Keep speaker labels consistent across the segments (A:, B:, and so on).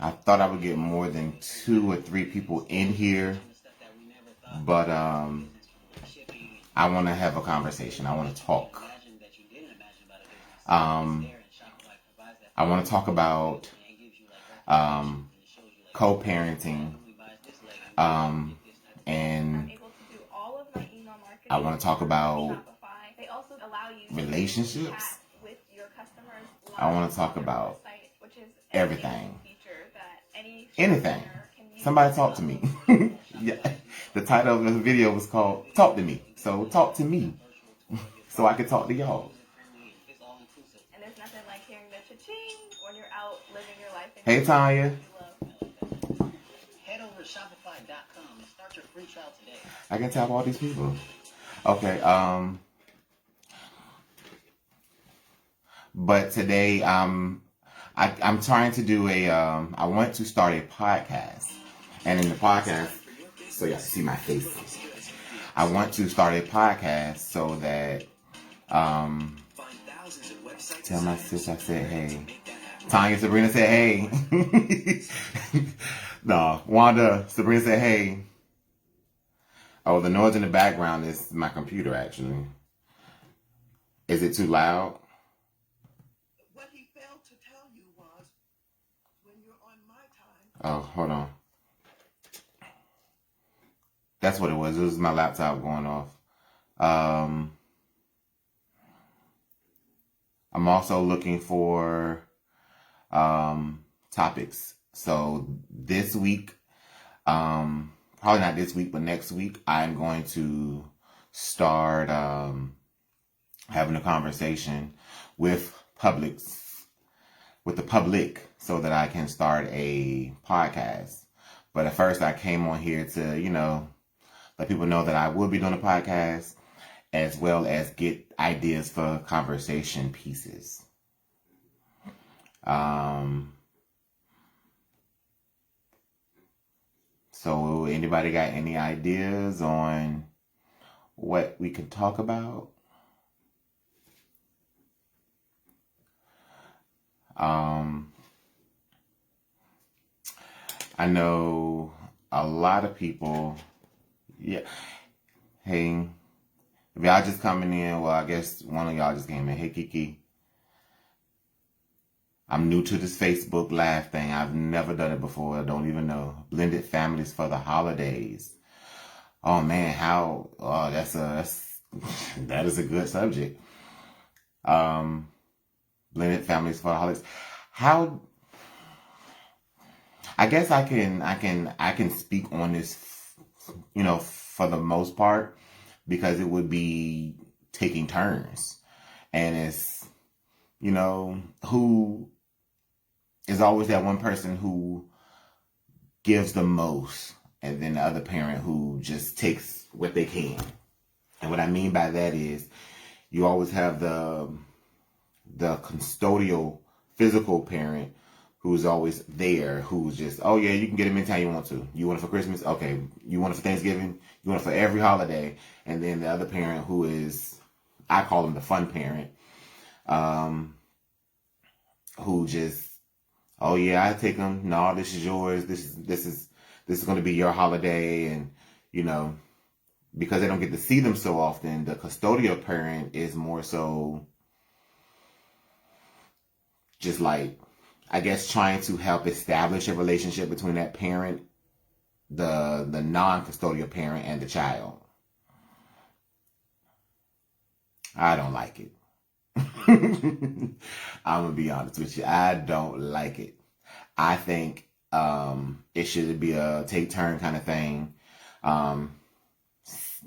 A: I thought I would get more than 2 or 3 people in here, but I want to have a conversation. I want to talk. I want to talk about co-parenting, and I want to talk about relationships. I want to talk about everything. Anything. Somebody talk to me. Yeah. The title of the video was called Talk to Me. So talk to me so I can talk to y'all. And there's nothing like hearing the cha-ching when you're out living your life. Hey, Tanya. Head over to Shopify.com and start your free trial today. I can tap all these people. Okay, but today, I'm trying to do I want to start a podcast. And in the podcast, so y'all see my face, I want to start a podcast so that, tell my sister I said hey. Tanya, Sabrina said hey. No, Wanda, Sabrina said hey. Oh, the noise in the background is my computer, actually. Is it too loud? What he failed to tell you was, when you're on my time. Oh, hold on. That's what it was. It was my laptop going off. I'm also looking for topics. So this week, probably not this week, but next week, I'm going to start having a conversation with the public, so that I can start a podcast. But at first, I came on here to, let people know that I will be doing a podcast, as well as get ideas for conversation pieces. So anybody got any ideas on what we could talk about? I know a lot of people. Yeah. Hey, if y'all just coming in, well, I guess one of y'all just came in. Hey, Kiki. I'm new to this Facebook Live thing. I've never done it before. I don't even know. Blended families for the holidays. Oh man, how? Oh, that is a good subject. Blended families for the holidays. How? I guess I can speak on this, for the most part, because it would be taking turns, and it's, who is always that one person who gives the most, and then the other parent who just takes what they can. And what I mean by that is, you always have the custodial, physical parent who's always there, who's just, oh yeah, you can get them anytime you want to. You want it for Christmas? Okay. You want it for Thanksgiving? You want it for every holiday? And then the other parent who is, I call them the fun parent, who just, oh yeah, I take them. No, this is yours. This is going to be your holiday. And, because they don't get to see them so often, the custodial parent is more so just like, I guess, trying to help establish a relationship between that parent, the non-custodial parent, and the child. I don't like it. I'm going to be honest with you. I don't like it. I think it should be a take-turn kind of thing.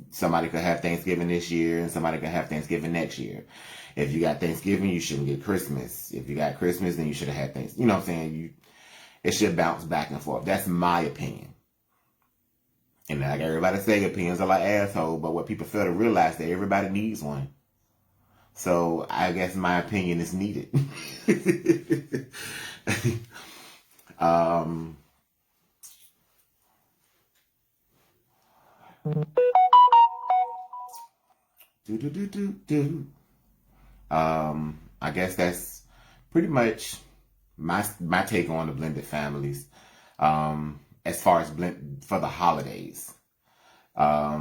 A: Somebody could have Thanksgiving this year, and somebody could have Thanksgiving next year. If you got Thanksgiving, you shouldn't get Christmas. If you got Christmas, then you should have had Thanksgiving. You know what I'm saying? It should bounce back and forth. That's my opinion. And like everybody say, opinions are like assholes, but what people fail to realize that everybody needs one. So I guess my opinion is needed. I guess that's pretty much my take on the blended families, as far as blend for the holidays. I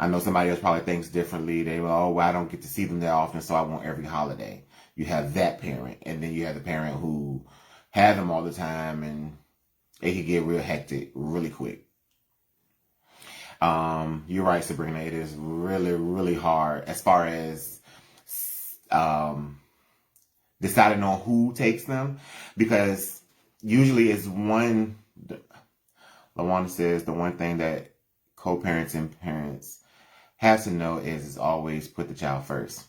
A: know somebody else probably thinks differently. They go, oh, well, I don't get to see them that often, so I want every holiday. You have that parent, and then you have the parent who have them all the time, and it can get real hectic really quick. You're right, Sabrina. It is really, really hard as far as deciding on who takes them, because usually it's one. LaWanda says the one thing that co-parents and parents have to know is always put the child first.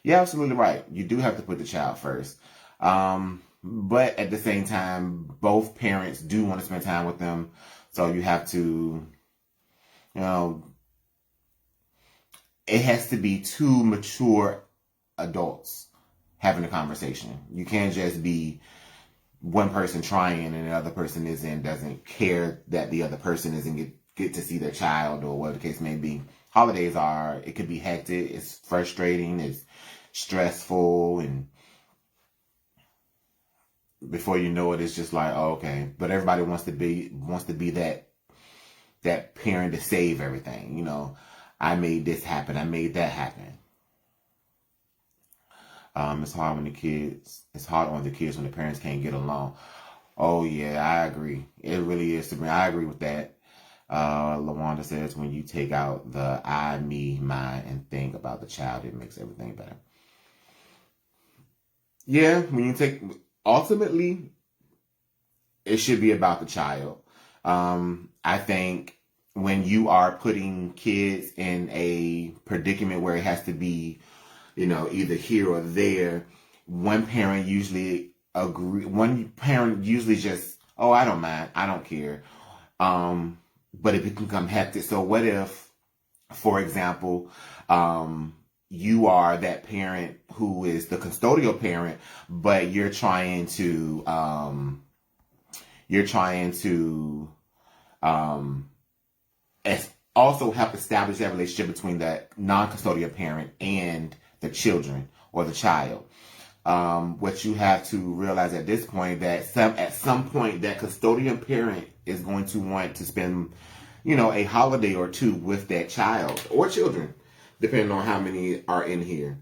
A: You're absolutely right. You do have to put the child first. But at the same time, both parents do want to spend time with them. So you have to, it has to be two mature adults having a conversation. You can't just be one person trying and the other person doesn't care that the other person isn't get to see their child, or whatever the case may be. Holidays it could be hectic, it's frustrating, it's stressful, and before you know it, it's just like, oh, okay. But everybody wants to be that parent to save everything. I made this happen, I made that happen. It's hard on the kids when the parents can't get along. Oh yeah, I agree. It really is. I agree with that. LaWanda says, when you take out the I, me, mine, and think about the child, it makes everything better. Yeah, ultimately, it should be about the child. I think when you are putting kids in a predicament where it has to be, either here or there, one parent usually just, oh, I don't mind, I don't care. But it can become hectic. So what if, for example, you are that parent who is the custodial parent, but you're trying to also help establish that relationship between that non-custodial parent and the children or the child. What you have to realize at this point, that at some point that custodian parent is going to want to spend, a holiday or two with that child or children, depending on how many are in here.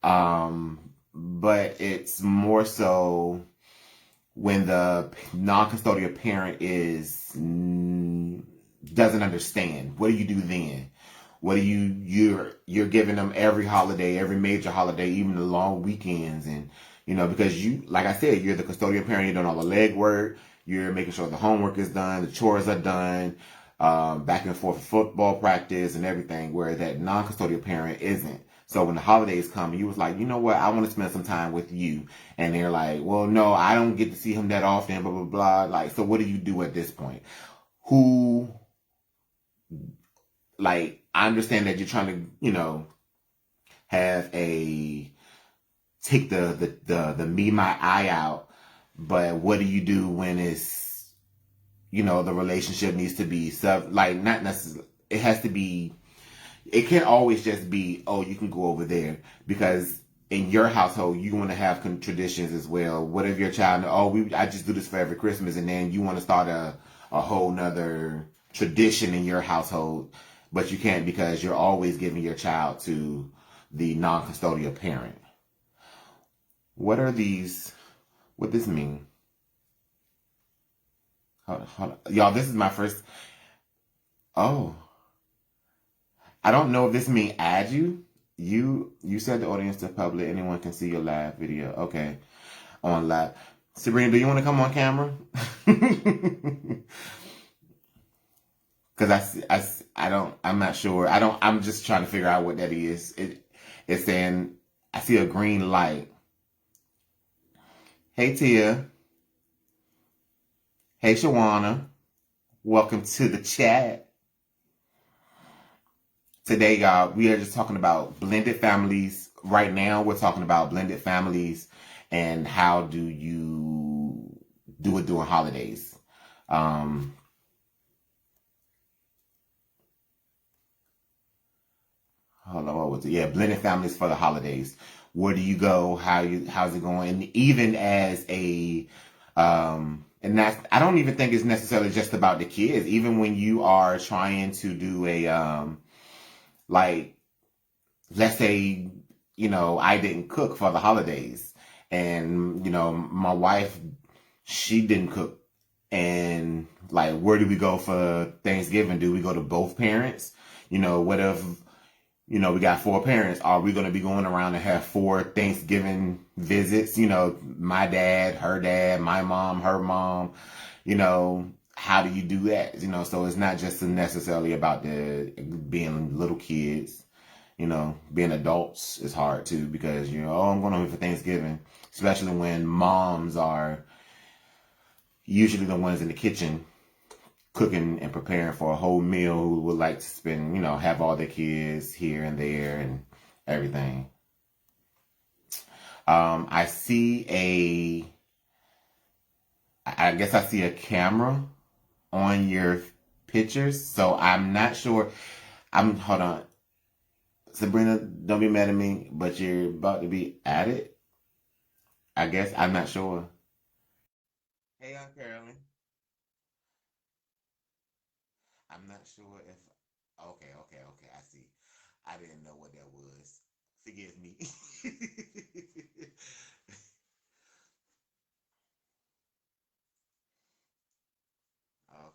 A: But it's more so when the non-custodial parent doesn't understand. What do you do then? What do you're giving them every holiday, every major holiday, even the long weekends, and because like I said, you're the custodial parent, you're doing all the legwork, you're making sure the homework is done, the chores are done, back and forth football practice and everything, where that non-custodial parent isn't. So when the holidays come, you was like, you know what, I want to spend some time with you. And they're like, well, no, I don't get to see him that often, blah, blah, blah. Like, so what do you do at this point? I understand that you're trying to, take the me, my, I out. But what do you do when it's, the relationship needs to be not necessarily, it has to be, it can't always just be, oh, you can go over there, because in your household, you want to have traditions as well. What if your child, I just do this for every Christmas, and then you want to start a whole nother tradition in your household, but you can't, because you're always giving your child to the non-custodial parent. What this mean? Hold on. Y'all, this is my first, oh. I don't know if this means add you. You said the audience to public. Anyone can see your live video. Okay. On live. Sabrina, do you want to come on camera? Because I'm not sure. I'm just trying to figure out what that is. It's saying, I see a green light. Hey, Tia. Hey, Shawana. Welcome to the chat. Today, y'all, we are just talking about blended families. Right now, we're talking about blended families and how do you do it during holidays. hold on, what was it? Yeah, blended families for the holidays. Where do you go? How's it going? And even as a and that's I don't even think it's necessarily just about the kids. Even when you are trying to do a like let's say, I didn't cook for the holidays and my wife, she didn't cook. And like, where do we go for Thanksgiving? Do we go to both parents? What if, we got four parents? Are we going to be going around and have four Thanksgiving visits? My dad, my mom, her mom, how do you do that? So it's not just necessarily about the being little kids. Being adults is hard too because oh, I'm going home for Thanksgiving, especially when moms are usually the ones in the kitchen cooking and preparing for a whole meal who would like to spend, have all their kids here and there and everything. I see I guess I see a camera on your pictures, so I'm not sure. Hold on. Sabrina, don't be mad at me, but you're about to be at it. I guess I'm not sure. Hey, Aunt Carolyn. I'm not sure if. Okay, okay, okay. I see. I didn't know what that was. Forgive me.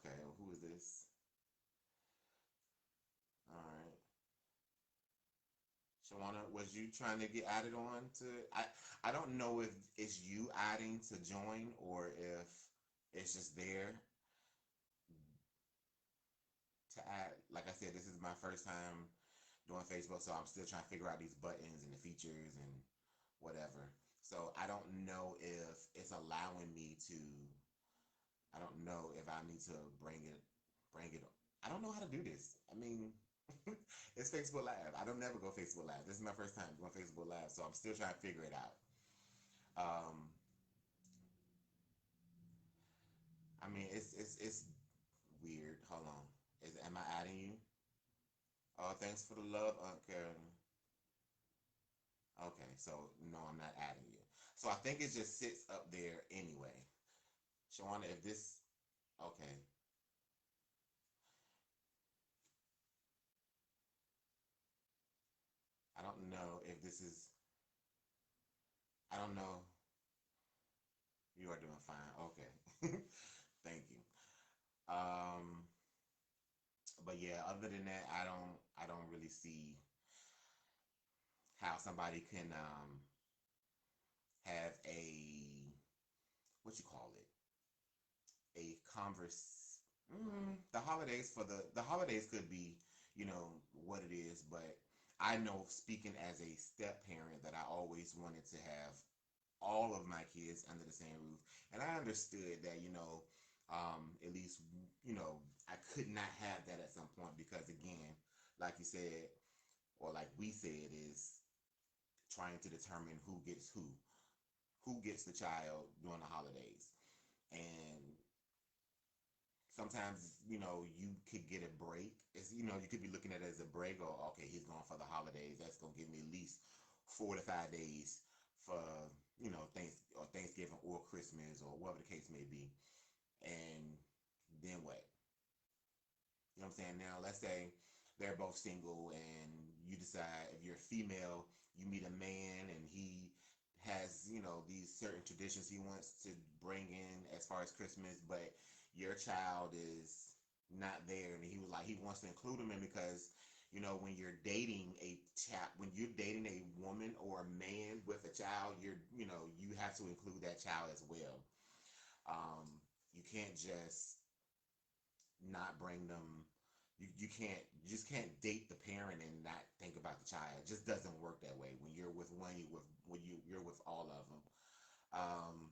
A: Okay, well, who is this? All right. Shawana, was you trying to get added on to? I don't know if it's you adding to join or if it's just there to add. Like I said, this is my first time doing Facebook, so I'm still trying to figure out these buttons and the features and whatever. So I don't know if it's allowing me to. I don't know if I need to bring it. I don't know how to do this. I mean, it's Facebook Live. I don't never go Facebook Live. This is my first time going Facebook Live, so I'm still trying to figure it out. Um, I mean, it's weird. Hold on. Am I adding you? Oh, thanks for the love, Aunt Karen. Okay, so no, I'm not adding you. So I think it just sits up there anyway. Shawana, if this, okay, I don't know if this is, I don't know. You are doing fine. Okay, thank you. Um, but yeah, other than that, I don't really see how somebody can have a what you call it a converse. The holidays the holidays could be what it is, but I know speaking as a step parent that I always wanted to have all of my kids under the same roof, and I understood that at least I could not have that at some point because again, like you said or like we said, is trying to determine who gets the child during the holidays. And sometimes, you could get a break. You could be looking at it as a break or, okay, he's going for the holidays. That's going to give me at least 4 to 5 days for, Thanksgiving or Christmas or whatever the case may be. And then what? You know what I'm saying? Now, let's say they're both single and you decide if you're a female, you meet a man and he has, these certain traditions he wants to bring in as far as Christmas, but your child is not there and he was like he wants to include him in because when you're dating when you're dating a woman or a man with a child, you have to include that child as well. You can't just not bring them. You just can't date the parent and not think about the child. It just doesn't work that way. When you're with one, you're with all of them. Um,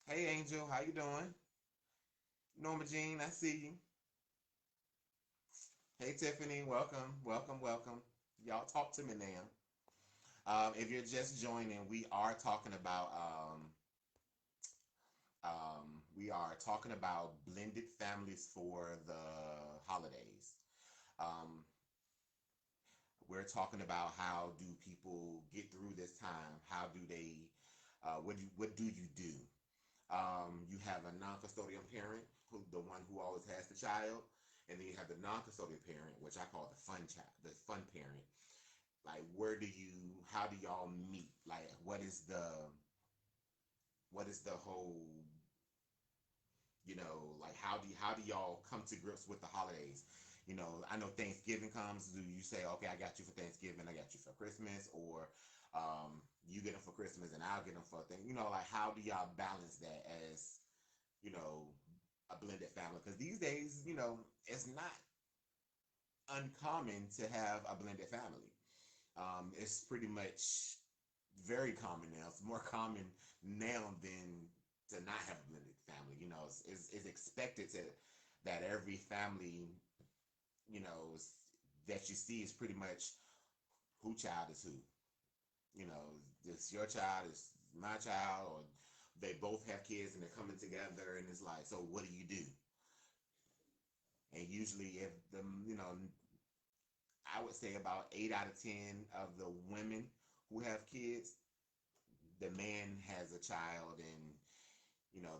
A: hey Angel, how you doing? Norma Jean, I see you. Hey Tiffany, welcome, welcome, welcome. Y'all talk to me now. If you're just joining, we are talking about blended families for the holidays. Um, We're talking about how do people get through this time? How do they? What do you do? You have a non-custodial parent, who the one who always has the child, and then you have the non-custodial parent, which I call the fun child, the fun parent. Like, how do y'all meet? Like, what is the whole, like how do y'all come to grips with the holidays? I know Thanksgiving comes. Do you say, okay, I got you for Thanksgiving, I got you for Christmas, or you get them for Christmas and I'll get them for thing? Like, how do y'all balance that as, you know, a blended family? Because these days, it's not uncommon to have a blended family. It's pretty much very common now. It's more common now than to not have a blended family. It's expected that every family, you know, that you see is pretty much who child is who. It's your child, it's my child, or they both have kids and they're coming together, and it's like, so what do you do? And usually, if the, I would say about 8 out of 10 of the women who have kids, the man has a child, and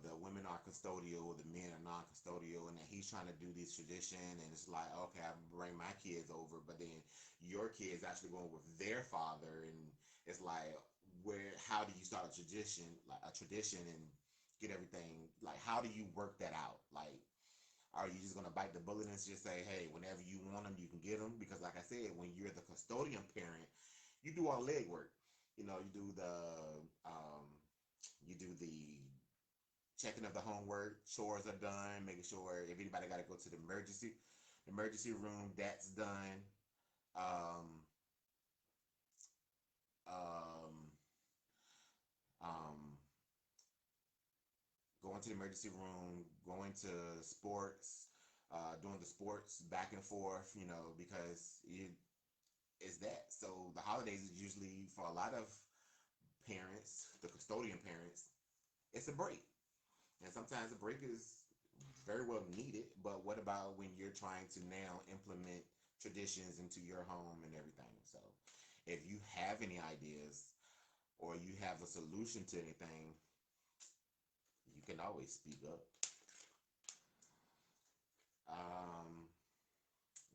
A: the women are custodial, the men are non-custodial, and then he's trying to do this tradition, and it's like, okay, I bring my kids over, but then your kids actually going with their father, and it's like, how do you start a tradition, and get everything, like, how do you work that out? Like, are you just gonna bite the bullet and just say, hey, whenever you want them, you can get them? Because, like I said, when you're the custodian parent, you do all the leg work. You do the checking of the homework, chores are done, making sure if anybody got to go to the emergency room, that's done. Um, um, um, Going to the emergency room, going to sports, doing the sports back and forth, because it's that. So the holidays is usually, for a lot of parents, the custodian parents, it's a break. And sometimes a break is very well needed, but what about when you're trying to now implement traditions into your home and everything? So if you have any ideas or you have a solution to anything, you can always speak up. Um,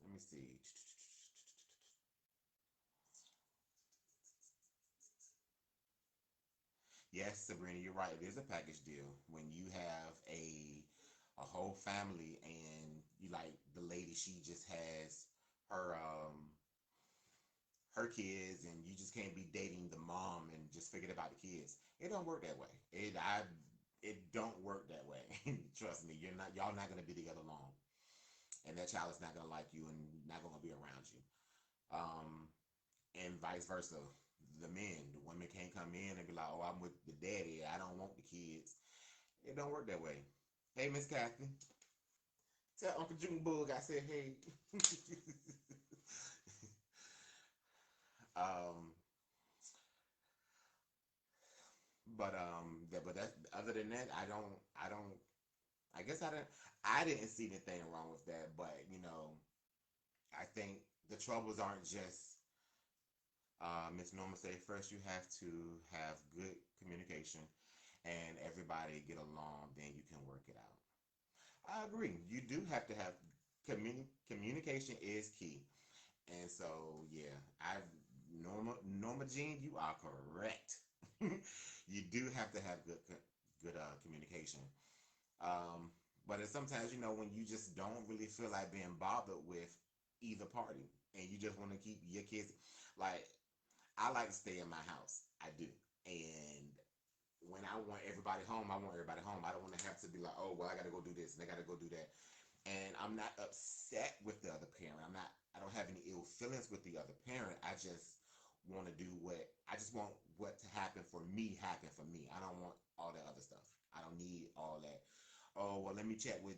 A: Let me see. Yes, Sabrina, you're right. It is a package deal when you have a whole family, and you, like the lady, she just has her her kids, and you just can't be dating the mom and just forget about the kids. It don't work that way. It don't work that way. Trust me, y'all not gonna be together long, and that child is not gonna like you and not gonna be around you. Um, and vice versa. The women can't come in and be like, "Oh, I'm with the daddy. I don't want the kids." It don't work that way. Hey, Miss Kathy, tell Uncle Junebug I said hey. um, but that, other than that, I guess I didn't see anything wrong with that. But I think the troubles aren't just, Miss Norma said, first you have to have good communication and everybody get along, then you can work it out. I agree. You do have to have communication is key. And so, yeah, Norma Jean, you are correct. You do have to have good communication. Um, but it's sometimes, when you just don't really feel like being bothered with either party, and you just want to keep your kids, like, I like to stay in my house. I do. And when I want everybody home, I want everybody home. I don't want to have to be like, oh, well, I got to go do this and I got to go do that. And I'm not upset with the other parent. I don't have any ill feelings with the other parent. I just want to do I just want what to happen for me. I don't want all that other stuff. I don't need all that. Oh, well, let me chat with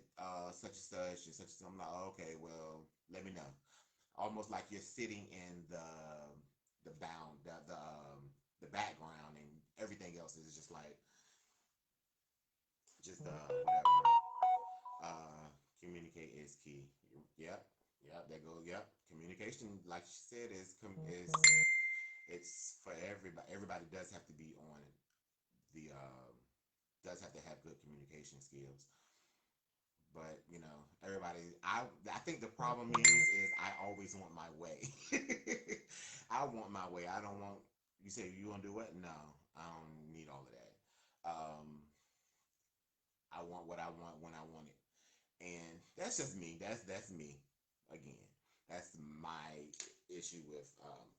A: such and such and such and such. I'm like, oh, okay, well, let me know. Almost like you're sitting in the background, and everything else is just like, just whatever. Communicate is key. Yep. Yep, that goes. Yep, communication, like she said, is it's for everybody. Everybody does have to be on the does have to have good communication skills. But everybody. I think the problem is I always want my way. I want my way. I don't want. You say you want to do what? No, I don't need all of that. I want what I want when I want it, and that's just me. That's me. Again, that's my issue with.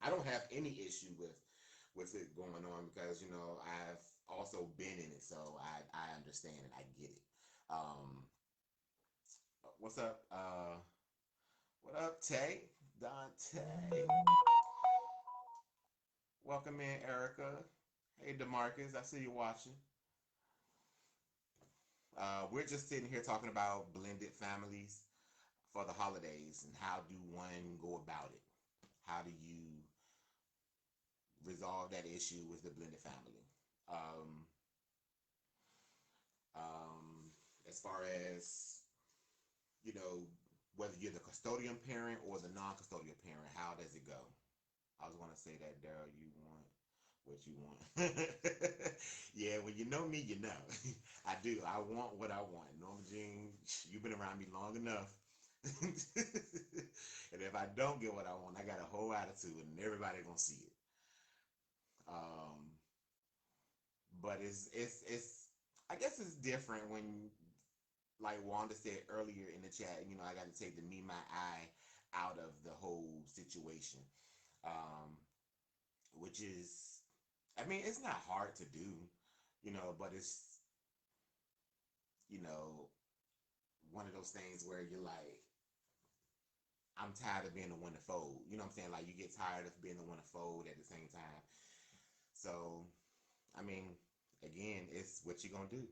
A: I don't have any issue with it going on because I've also been in it, so I understand it. I get it. Um, what's up? What up, Tay? Dante. Welcome in, Erica. Hey, Demarcus. I see you watching. We're just sitting here talking about blended families for the holidays and how do one go about it? How do you resolve that issue with the blended family? Um, as far as you know, whether you're the custodian parent or the non-custodial parent, how does it go? I was gonna say that, Daryl. You want what you want. Yeah, when you know me, you know. I do. I want what I want. Norma Jean, you've been around me long enough. And if I don't get what I want, I got a whole attitude, and everybody gonna see it. Um, but it's I guess it's different when, like Wanda said earlier in the chat, I got to take the me, my, I out of the whole situation, um, which is, I mean, it's not hard to do, but it's, you know, one of those things where you're like, I'm tired of being the one to fold. You know what I'm saying? Like, you get tired of being the one to fold at the same time. So, I mean, again, it's what you're gonna do.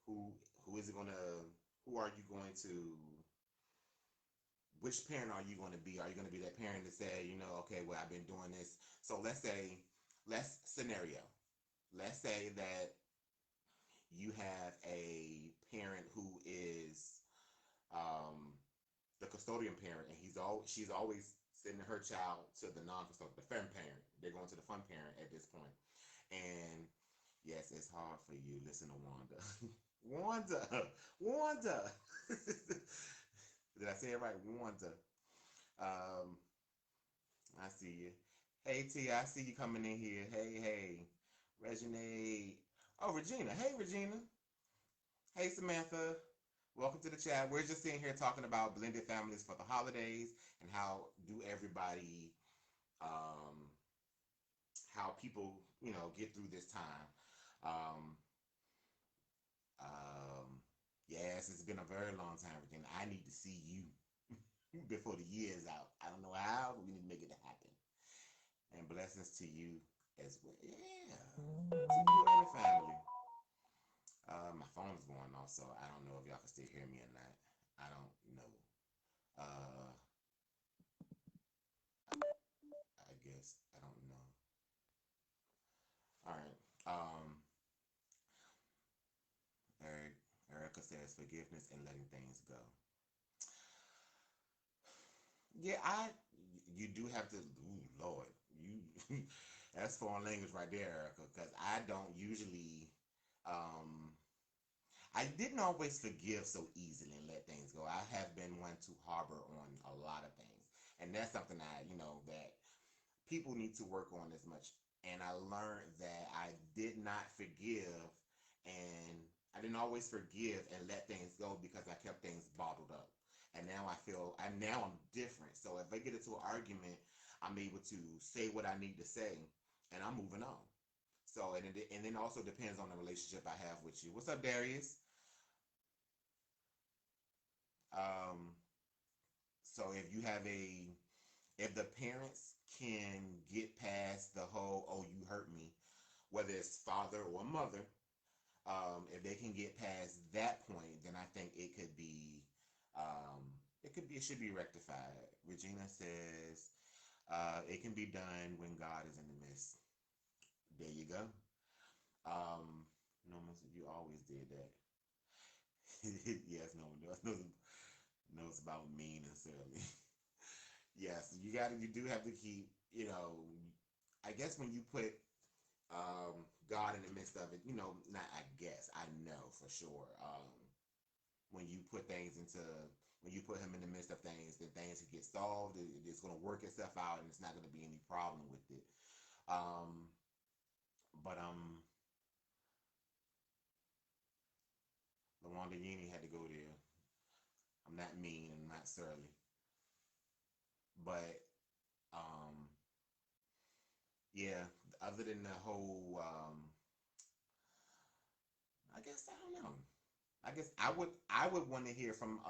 A: Who who is it gonna? Who are you going to? Which parent are you going to be? Are you going to be that parent that say, okay, well, I've been doing this. So let's scenario. Let's say that you have a parent who is um, the custodian parent, and she's always sending her child to the non-custodial, the fun parent. They're going to the fun parent at this point. And yes, it's hard for you. Listen to Wanda. Wanda. Did I say it right? Wanda. Um, I see you. Hey T, I see you coming in here. Hey. Regina. Oh, Regina. Hey Regina. Hey Samantha. Welcome to the chat. We're just sitting here talking about blended families for the holidays and um, how people, get through this time. Um, um, yes, it's been a very long time, Regina. I need to see you before the year is out. I don't know how, but we need to make it happen. And blessings to you as well. Yeah, to you and the family. My phone is going off, so I don't know if y'all can still hear me or not. I don't know. Uh, I guess I don't know. All right. Eric, Erica says forgiveness and letting things go. Yeah, you do have to. Ooh, Lord, you that's foreign language right there, Erica. Because I don't usually. Um, I didn't always forgive so easily and let things go. I have been one to harbor on a lot of things, and that's something that people need to work on as much. And I learned that I did not forgive, and I didn't always forgive and let things go because I kept things bottled up. And now I'm different. So if I get into an argument, I'm able to say what I need to say, and I'm moving on. So and then also depends on the relationship I have with you. What's up, Darius? Um, so if the parents can get past the whole "oh you hurt me," whether it's father or mother, if they can get past that point, then I think um, it should be rectified. Regina says it can be done when God is in the midst. There you go. No, you always did that. Yes, no, knows about mean and silly. Yes, you do have to keep, I guess when you put God in the midst of it, not I guess, I know for sure. When you put things into, when you put him in the midst of things, then things can get solved. It's going to work itself out, and it's not going to be any problem with it. Um, but LaWanda Yini had to go there. I'm not mean and not surly, but um, yeah. Other than the whole, I guess I don't know. I guess I would want to hear from.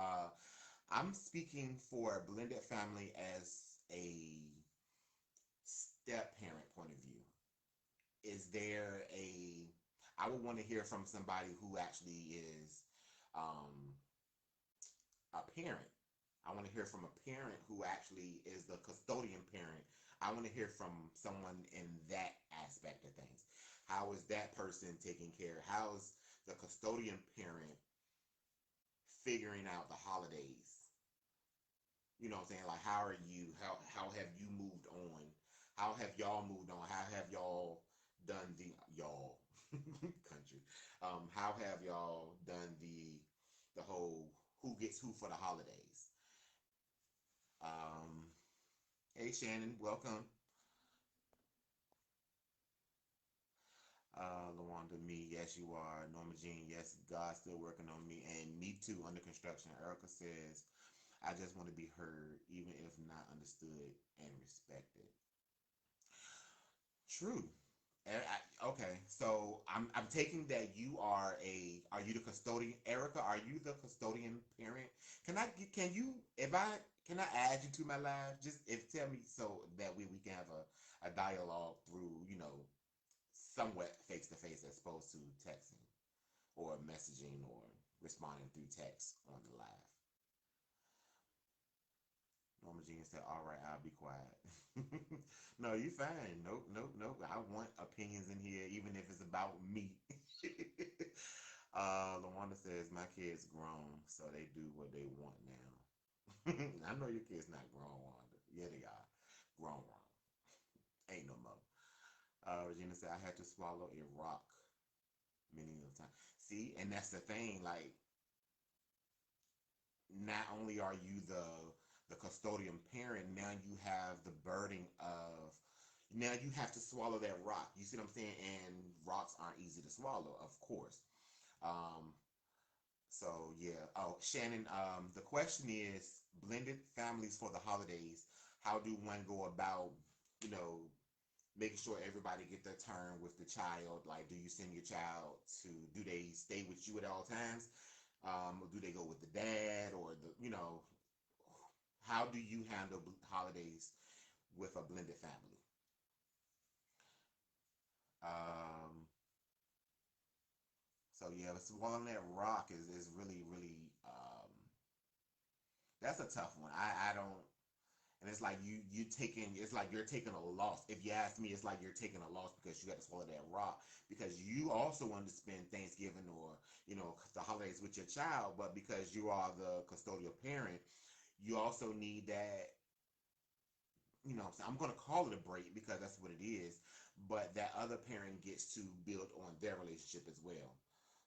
A: I'm speaking for a blended family as a step parent point of view. Is there a? I would want to hear from somebody who actually is um, a parent. I want to hear from a parent who actually is the custodian parent. I want to hear from someone in that aspect of things. How is that person taking care? How's the custodian parent figuring out the holidays? You know what I'm saying? Like, how are you? How have you moved on? How have y'all moved on? How have y'all done the y'all country? How have y'all done the whole who gets who for the holidays? Um, hey Shannon, welcome. Lawanda, me, yes you are. Norma Jean, yes, God's still working on me, and me too, under construction. Erica says, I just want to be heard, even if not understood and respected. True. Okay, so I'm taking that you are you the custodian, Erica? Are you the custodian parent? Can you if I can I add you to my live? Just if tell me so that we can have a dialogue through somewhat face to face as opposed to texting or messaging or responding through text on the live. Norma Jean said, "All right, I'll be quiet." No, you fine. Nope, nope, nope. I want opinions in here, even if it's about me. Lawanda says, "My kids grown, so they do what they want now." I know your kids not grown, Wanda. Yeah, they are grown, grown. Ain't no more. Regina said, "I had to swallow a rock many of times." See, and that's the thing. Like, not only are you the custodian parent, now you have the burden of now you have to swallow that rock. You see what I'm saying? And rocks aren't easy to swallow, of course. Um, so yeah. Oh, Shannon. The question is blended families for the holidays. How do one go about, you know, making sure everybody get their turn with the child? Like, do you send your child to? Do they stay with you at all times? Or do they go with the dad or how do you handle holidays with a blended family? Um, so yeah, swallowing that rock is really really that's a tough one. I don't, and it's like you taking it's like you're taking a loss. If you ask me, it's like you're taking a loss because you got to swallow that rock because you also want to spend Thanksgiving or the holidays with your child, but because you are the custodial parent, you also need that. I'm going to call it a break because that's what it is, but that other parent gets to build on their relationship as well.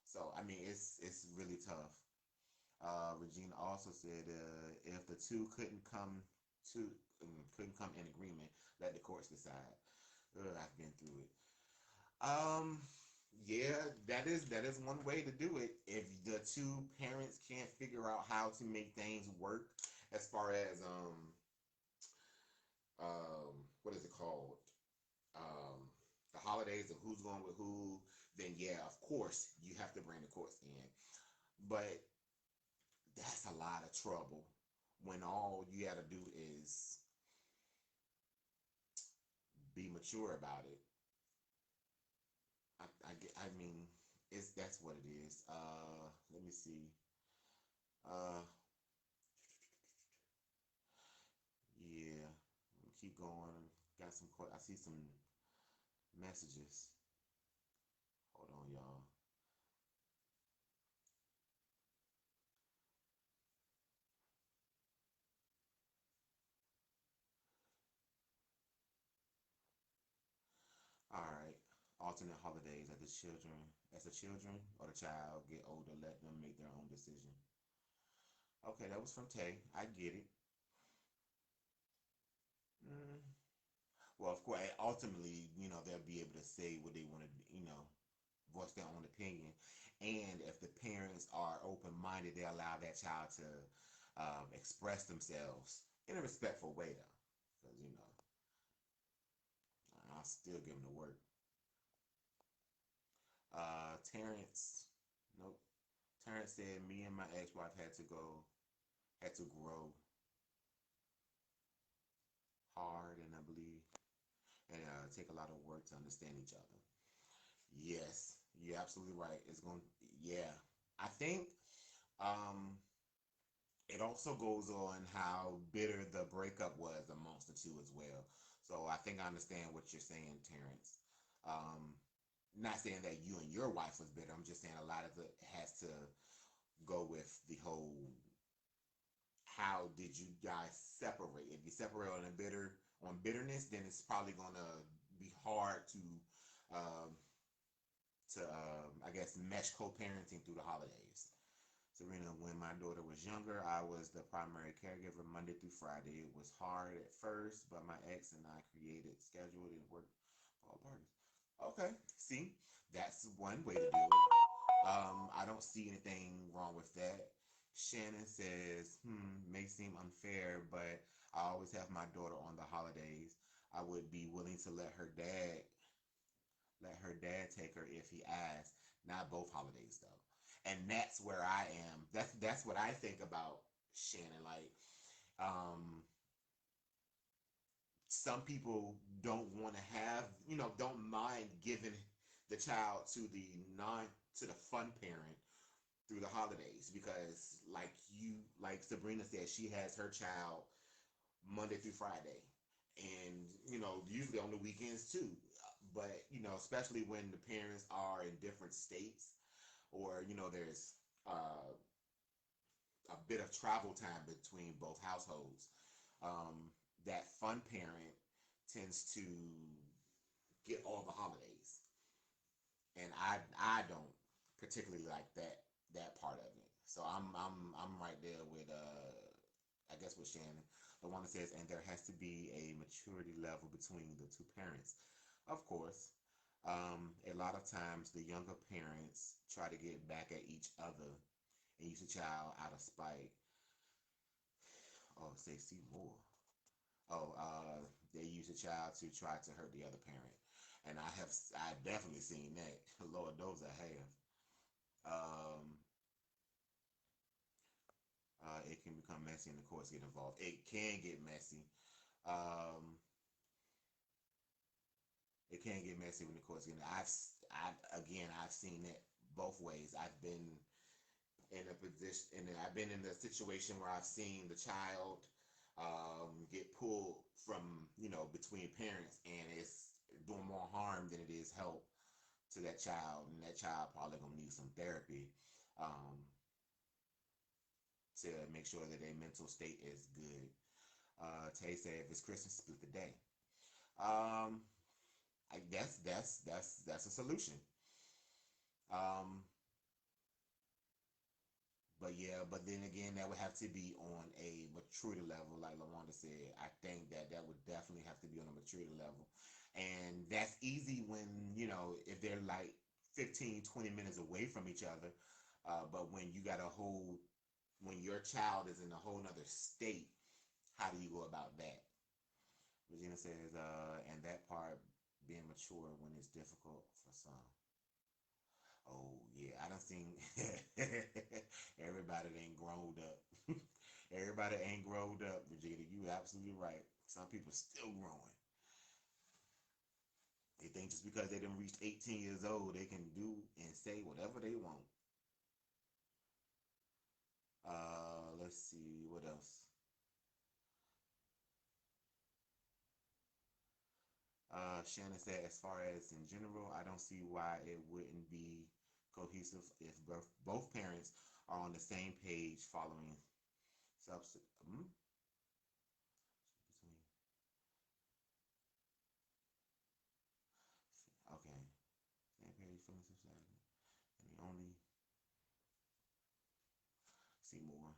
A: So I mean, it's really tough. Regina also said, if the two to couldn't come in agreement, let the courts decide. I've been through it. Um, yeah, that is one way to do it. If the two parents can't figure out how to make things work, as far as what is it called? Um, the holidays of who's going with who, then yeah, of course you have to bring the courts in. But that's a lot of trouble when all you got to do is be mature about it. I mean, that's what it is. Let me see. Uh, yeah, keep going. Got some. I see some messages. Hold on, y'all. alternate holidays as the children or the child get older, let them make their own decision. Okay, that was from Tay. I get it. Mm. Well, of course, ultimately, they'll be able to say what they want to, voice their own opinion. And if the parents are open-minded, they allow that child to express themselves in a respectful way, though. Because, I'll still give them the work. Terrence, nope. Terrence said, me and my ex-wife had to grow hard, and I believe, and take a lot of work to understand each other. Yes, you're absolutely right. Yeah. I think um, it also goes on how bitter the breakup was amongst the two as well. So I think I understand what you're saying, Terrence. Um, Not saying that you and your wife was bitter. I'm just saying a lot of it has to go with the whole, how did you guys separate? If you separate on bitterness, then it's probably gonna be hard um, I guess, mesh co-parenting through the holidays. Serena, when my daughter was younger, I was the primary caregiver Monday through Friday. It was hard at first, but my ex and I created, scheduled, and worked for all parties. Okay, see, that's one way to do it. I don't see anything wrong with that. Shannon says, may seem unfair, but I always have my daughter on the holidays. I would be willing to let her dad take her if he asks. Not both holidays though. And that's where I am. That's what I think about Shannon. Like, um, some people don't want to have, don't mind giving the child to the fun parent through the holidays because, like Sabrina said, she has her child Monday through Friday, and usually on the weekends too. But especially when the parents are in different states, or there's a bit of travel time between both households. That fun parent tends to get all the holidays, and I don't particularly like that part of it. So I'm right there with I guess with Shannon, the one that says, and there has to be a maturity level between the two parents. Of course, a lot of times the younger parents try to get back at each other and use the child out of spite. Oh, say see more. Oh, they use the child to try to hurt the other parent, and I definitely seen that. Lord knows I have. Um, it can become messy and the courts get involved. It can get messy. Um, it can get messy when the courts get. I've seen it both ways. I've been in a position, and I've been in the situation where I've seen the child get pulled from, between parents, and it's doing more harm than it is help to that child, and that child probably gonna need some therapy um, to make sure that their mental state is good. Tay said, if it's Christmas, split the day. Um, I guess that's a solution. Um, but yeah, but then again, that would have to be on a maturity level, like LaWanda said. I think that would definitely have to be on a maturity level. And that's easy when, if they're like 15, 20 minutes away from each other. But when your child is in a whole nother state, how do you go about that? Regina says, and that part being mature when it's difficult for some. Oh yeah, I done seen everybody that ain't grown up. Everybody ain't grown up, Virginia. You absolutely right. Some people still growing. They think just because they done reached 18 years old, they can do and say whatever they want. Let's see what else. Shannon said, as far as in general, I don't see why it wouldn't be cohesive if both parents are on the same page following substance. Okay. feelings of sadness. And the only see more.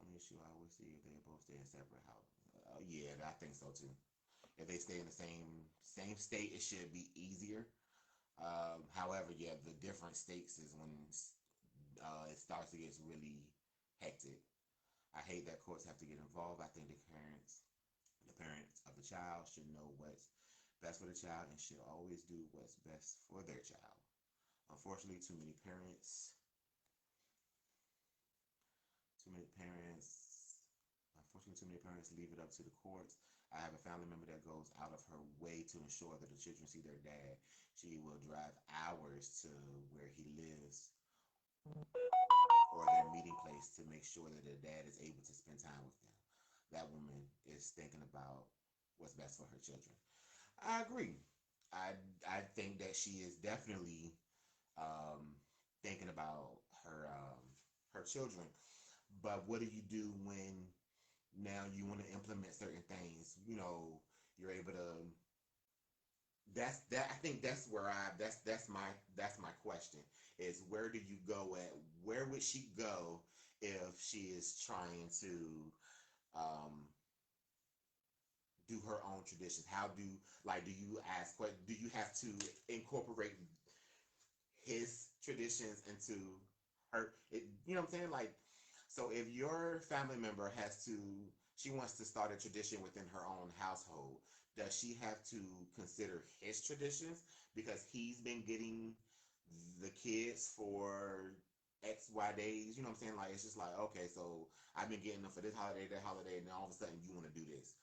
A: Only issue I always see if they both stay in separate houses. Yeah, I think so too. If they stay in the same state, it should be easier. However, yeah, the different states is when it starts to get really hectic. I hate that courts have to get involved. I think the parents of the child should know what's best for the child and should always do what's best for their child. Unfortunately, too many parents, unfortunately, too many parents leave it up to the courts. I have a family member that goes out of her way to ensure that the children see their dad. She will drive hours to where he lives or their meeting place to make sure that their dad is able to spend time with them. That woman is thinking about what's best for her children. I agree. I think that she is definitely um, thinking about her children. But what do you do when now you want to implement certain things? You're able to. That's that. I think that's where that's my question is where do you go at? Where would she go if she is trying to um, do her own traditions? How do you ask what do you have to incorporate his traditions into you know what I'm saying? Like, so if your family member she wants to start a tradition within her own household, does she have to consider his traditions because he's been getting the kids for XY days? You know what I'm saying? Like, it's just like, okay, so I've been getting them for this holiday, that holiday, and then all of a sudden you want to do this.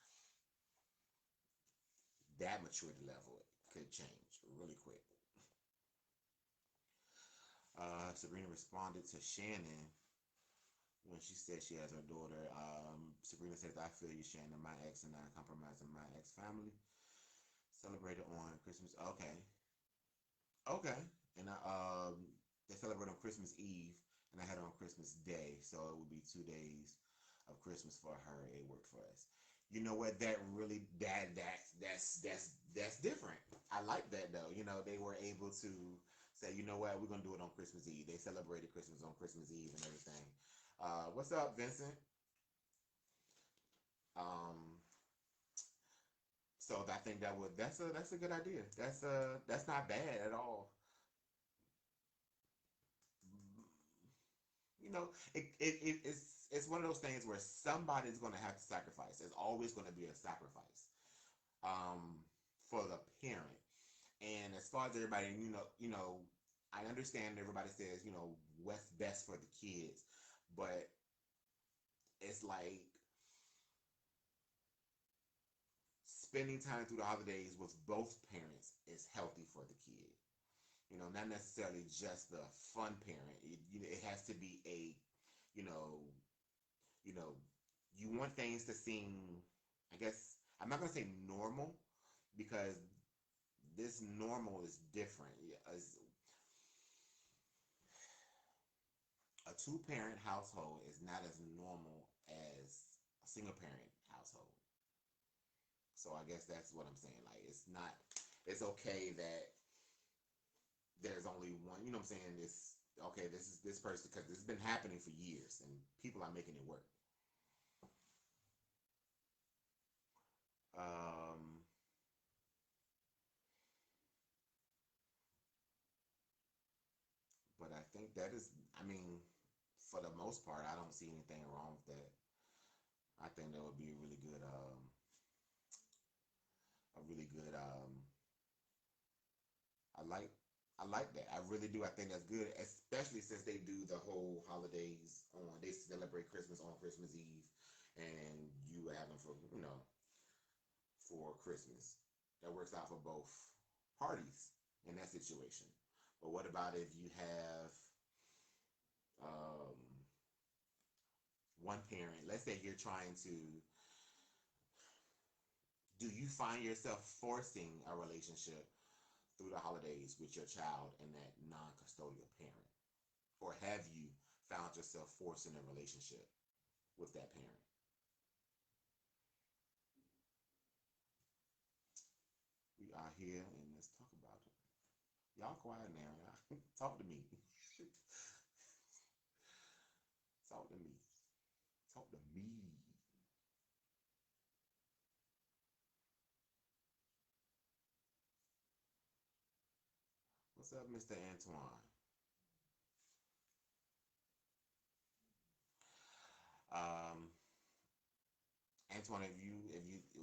A: That maturity level could change really quick. Sabrina responded to Shannon when she said she has her daughter. Sabrina says, I feel you, Shannon. My ex and I compromising my ex family. Celebrated on Christmas. Okay. And they celebrate on Christmas Eve, and I had it on Christmas Day, so it would be 2 days of Christmas for her. It worked for us. You know what? That really that's different. I like that though. They were able to say, you know what, we're gonna do it on Christmas Eve. They celebrated Christmas on Christmas Eve and everything. What's up, Vincent? Um, so I think that's a good idea. That's not bad at all. It's one of those things where somebody's going to have to sacrifice. There's always going to be a sacrifice for the parent. And as far as everybody, I understand everybody says, what's best for the kids, but it's like spending time through the holidays with both parents is healthy for the kid. Not necessarily just the fun parent. It has to be you know, you know, you want things to seem, I guess, I'm not going to say normal because this normal is different. Yeah, a two-parent household is not as normal as a single-parent household. So I guess that's what I'm saying. Like, it's okay that there's only one, you know what I'm saying? Okay, this is this person because this has been happening for years and people are making it work. Um, but I think I mean, for the most part, I don't see anything wrong with that. I think that would be a really good, I like, I like that. I really do. I think that's good, especially since they do the whole holidays they celebrate Christmas on Christmas Eve and you have them for Christmas. That works out for both parties in that situation. But what about if you have um, one parent? Let's say you're trying to. Do you find yourself forcing a relationship through the holidays with your child and that non-custodial parent, or have you found yourself forcing a relationship with that parent? We are here in the Y'all quiet now. Talk to me. Talk to me. Talk to me. What's up, Mr. Antoine? Um, Antoine, if you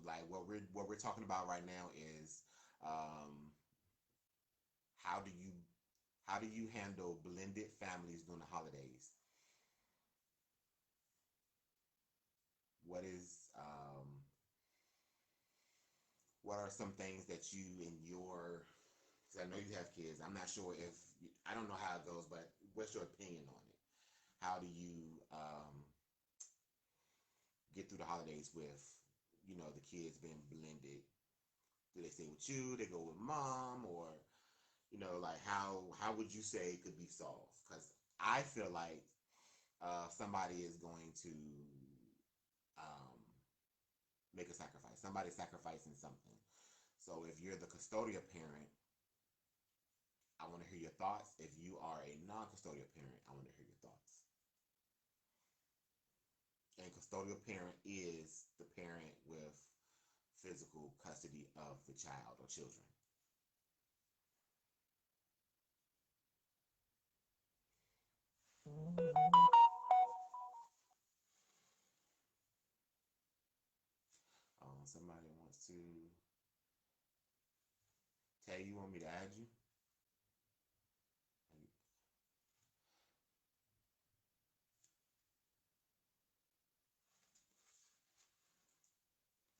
A: like what we're talking about right now is um, how do you how do you handle blended families during the holidays? What is what are some things that you in your because I know you have kids. I'm not sure if I don't know how it goes, but what's your opinion on it? How do you get through the holidays with the kids being blended? Do they stay with you? They go with mom, or like how would you say it could be solved? Because I feel like somebody is going to um, make a sacrifice. Somebody's sacrificing something. So if you're the custodial parent, I want to hear your thoughts. If you are a non-custodial parent, I want to hear your thoughts. And custodial parent is the parent with physical custody of the child or children. Somebody wants to tell you want me to add you.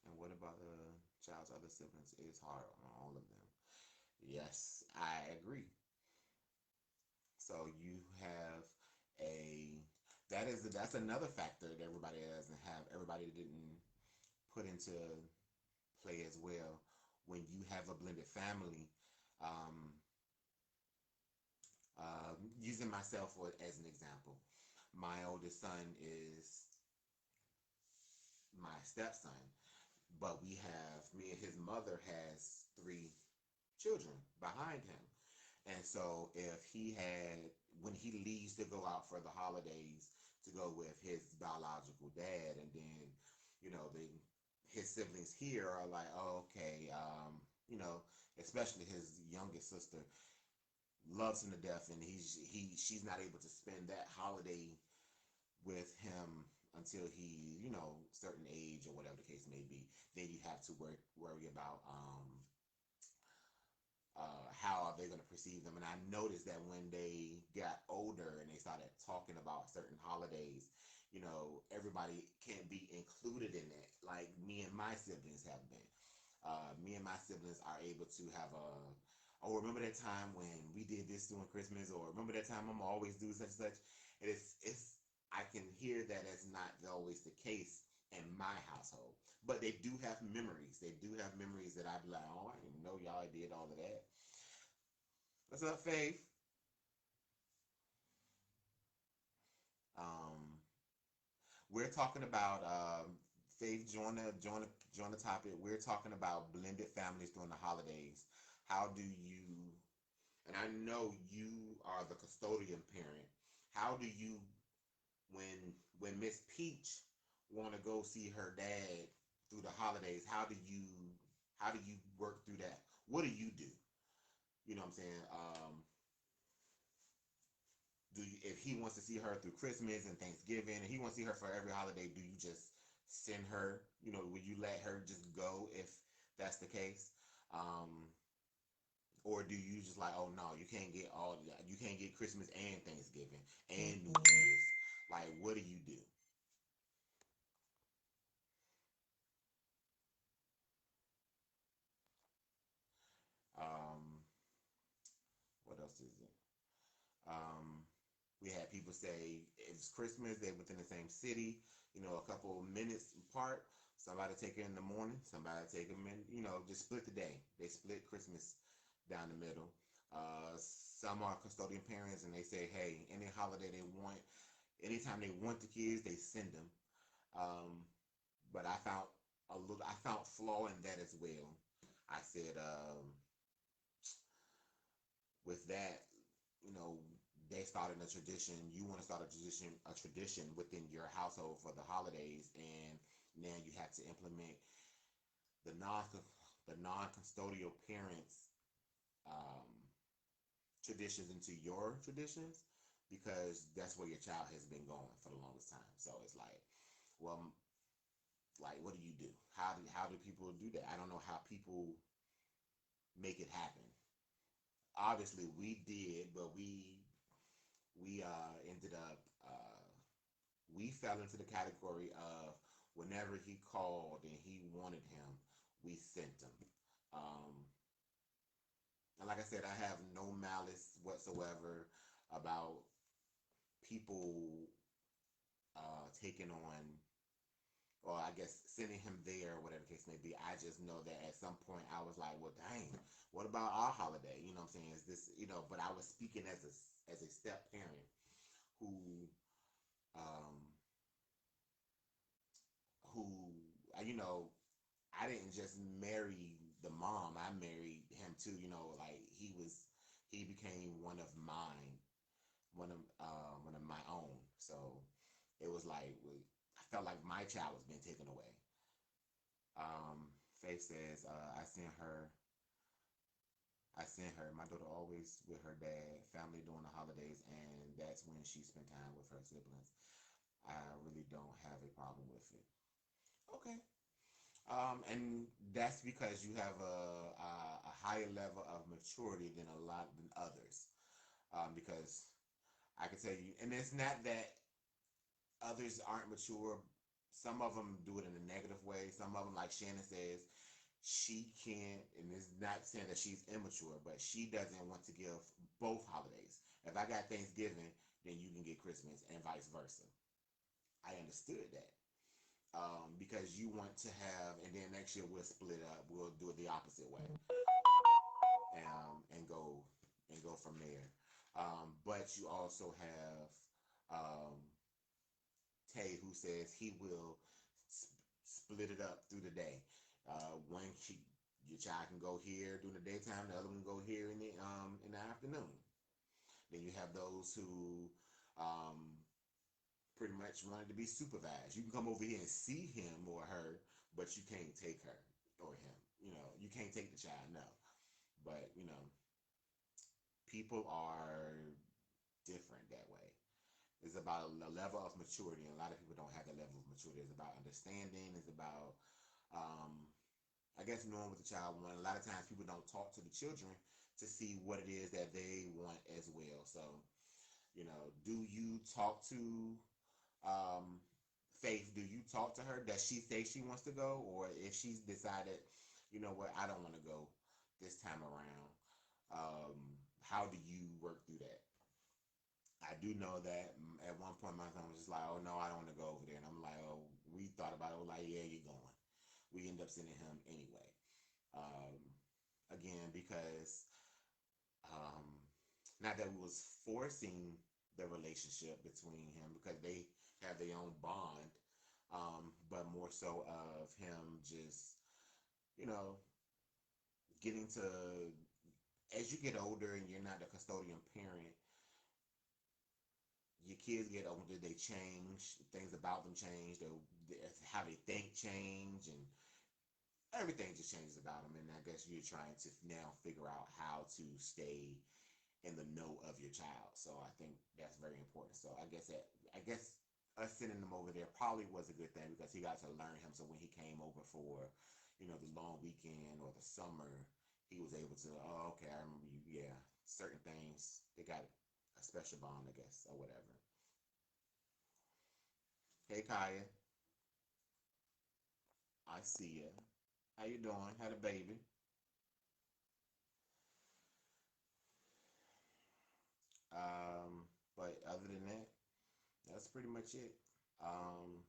A: And what about the child's other siblings? It is hard on all of them. Yes, I agree. So you have a that's another factor that everybody doesn't have. Everybody didn't put into play as well. When you have a blended family, um, using myself as an example, my oldest son is my stepson, but we have me and his mother has three children behind him. And so if he had when he leaves to go out for the holidays to go with his biological dad, and then the his siblings here are like, oh, okay, especially his youngest sister loves him to death, and she's not able to spend that holiday with him until he certain age or whatever the case may be. Then you have to worry about how are they going to perceive them. And I noticed that when they got older and they started talking about certain holidays, everybody can't be included in it like me and my siblings have been. Me and my siblings are able to have a, oh, remember that time when we did this during Christmas, or remember that time I'm always do such and such. And it's I can hear that it's not always the case in my household, but they do have memories. They do have memories that I'd be like, oh, I didn't even know y'all did all of that. What's up, Faith? Um, we're talking about Faith. Join the topic. We're talking about blended families during the holidays. How do you? And I know you are the custodian parent. How do you, when Miss Peach want to go see her dad through the holidays? How do you work through that? What do you do? You know what I'm saying? If he wants to see her through Christmas and Thanksgiving, and he wants to see her for every holiday, do you just send her? Will you let her just go if that's the case? Um, or do you just like, oh no, you can't get Christmas and Thanksgiving and New Year's. Like, what do you do? Um, what else is it? Um, we had people say if it's Christmas, they're within the same city, a couple minutes apart. Somebody take it in the morning, somebody take them in, just split the day. They split Christmas down the middle. Some are custodian parents and they say, hey, any holiday they want, anytime they want the kids, they send them. Um, but I found flaw in that as well. I said, with that, they started a tradition. You want to start a tradition within your household for the holidays, and now you have to implement the non-custodial parents traditions into your traditions, because that's where your child has been going for the longest time. So it's like, well, like, what do you do? How do people do that? I don't know how people make it happen. Obviously, we did, but we ended up we fell into the category of whenever he called and he wanted him, we sent him. Um, and like I said, I have no malice whatsoever about people taking on, or I guess sending him there, or whatever the case may be. I just know that at some point I was like, well, dang, what about our holiday? You know what I'm saying? Is this, but I was speaking as a step parent who, um, I didn't just marry the mom. I married him too. Like he became one of mine, one of my own. So it was like I felt like my child was being taken away. Faith says, I sent her. My daughter always with her dad, family during the holidays, and that's when she spent time with her siblings. I really don't have a problem with it. Okay. And that's because you have a higher level of maturity than others. Because I can tell you, and it's not that others aren't mature. Some of them do it in a negative way. Some of them, like Shannon says, she can't, and it's not saying that she's immature, but she doesn't want to give both holidays. If I got Thanksgiving, then you can get Christmas, and vice versa. I understood that. Because you want to have, and then next year we'll split up. We'll do it the opposite way, and go from there. But you also have um, Tay, who says he will split it up through the day. Your child can go here during the daytime, the other one can go here in the afternoon. Then you have those who um, pretty much wanted to be supervised. You can come over here and see him or her, but you can't take her or him. You can't take the child, no. But people are different that way. It's about a level of maturity, and a lot of people don't have that level of maturity. It's about understanding. It's about, I guess, knowing what the child wants. A lot of times people don't talk to the children to see what it is that they want as well. So, do you talk to Faith? Do you talk to her? Does she say she wants to go? Or if she's decided, what, I don't want to go this time around, how do you work through that? I do know that at one point my son was just like, oh no, I don't want to go over there. And I'm like, oh, we thought about it. We're like, yeah, you're going. We end up sending him anyway. Um, Again, because um, not that we was forcing the relationship between him, because they have their own bond, but more so of him just, you know, getting to, as you get older and you're not the custodian parent, your kids get older, they change, things about them change, how they think change, and everything just changes about them. And I guess you're trying to now figure out how to stay in the know of your child. So I think that's very important. So I guess us sending him over there probably was a good thing, because he got to learn him. So when he came over for, the long weekend or the summer, he was able to, oh, okay, I remember you. Yeah, certain things, they got a special bond, I guess, or whatever. Hey, Kaya, I see ya. How you doing? Had a baby. But other than that, that's pretty much it. Um,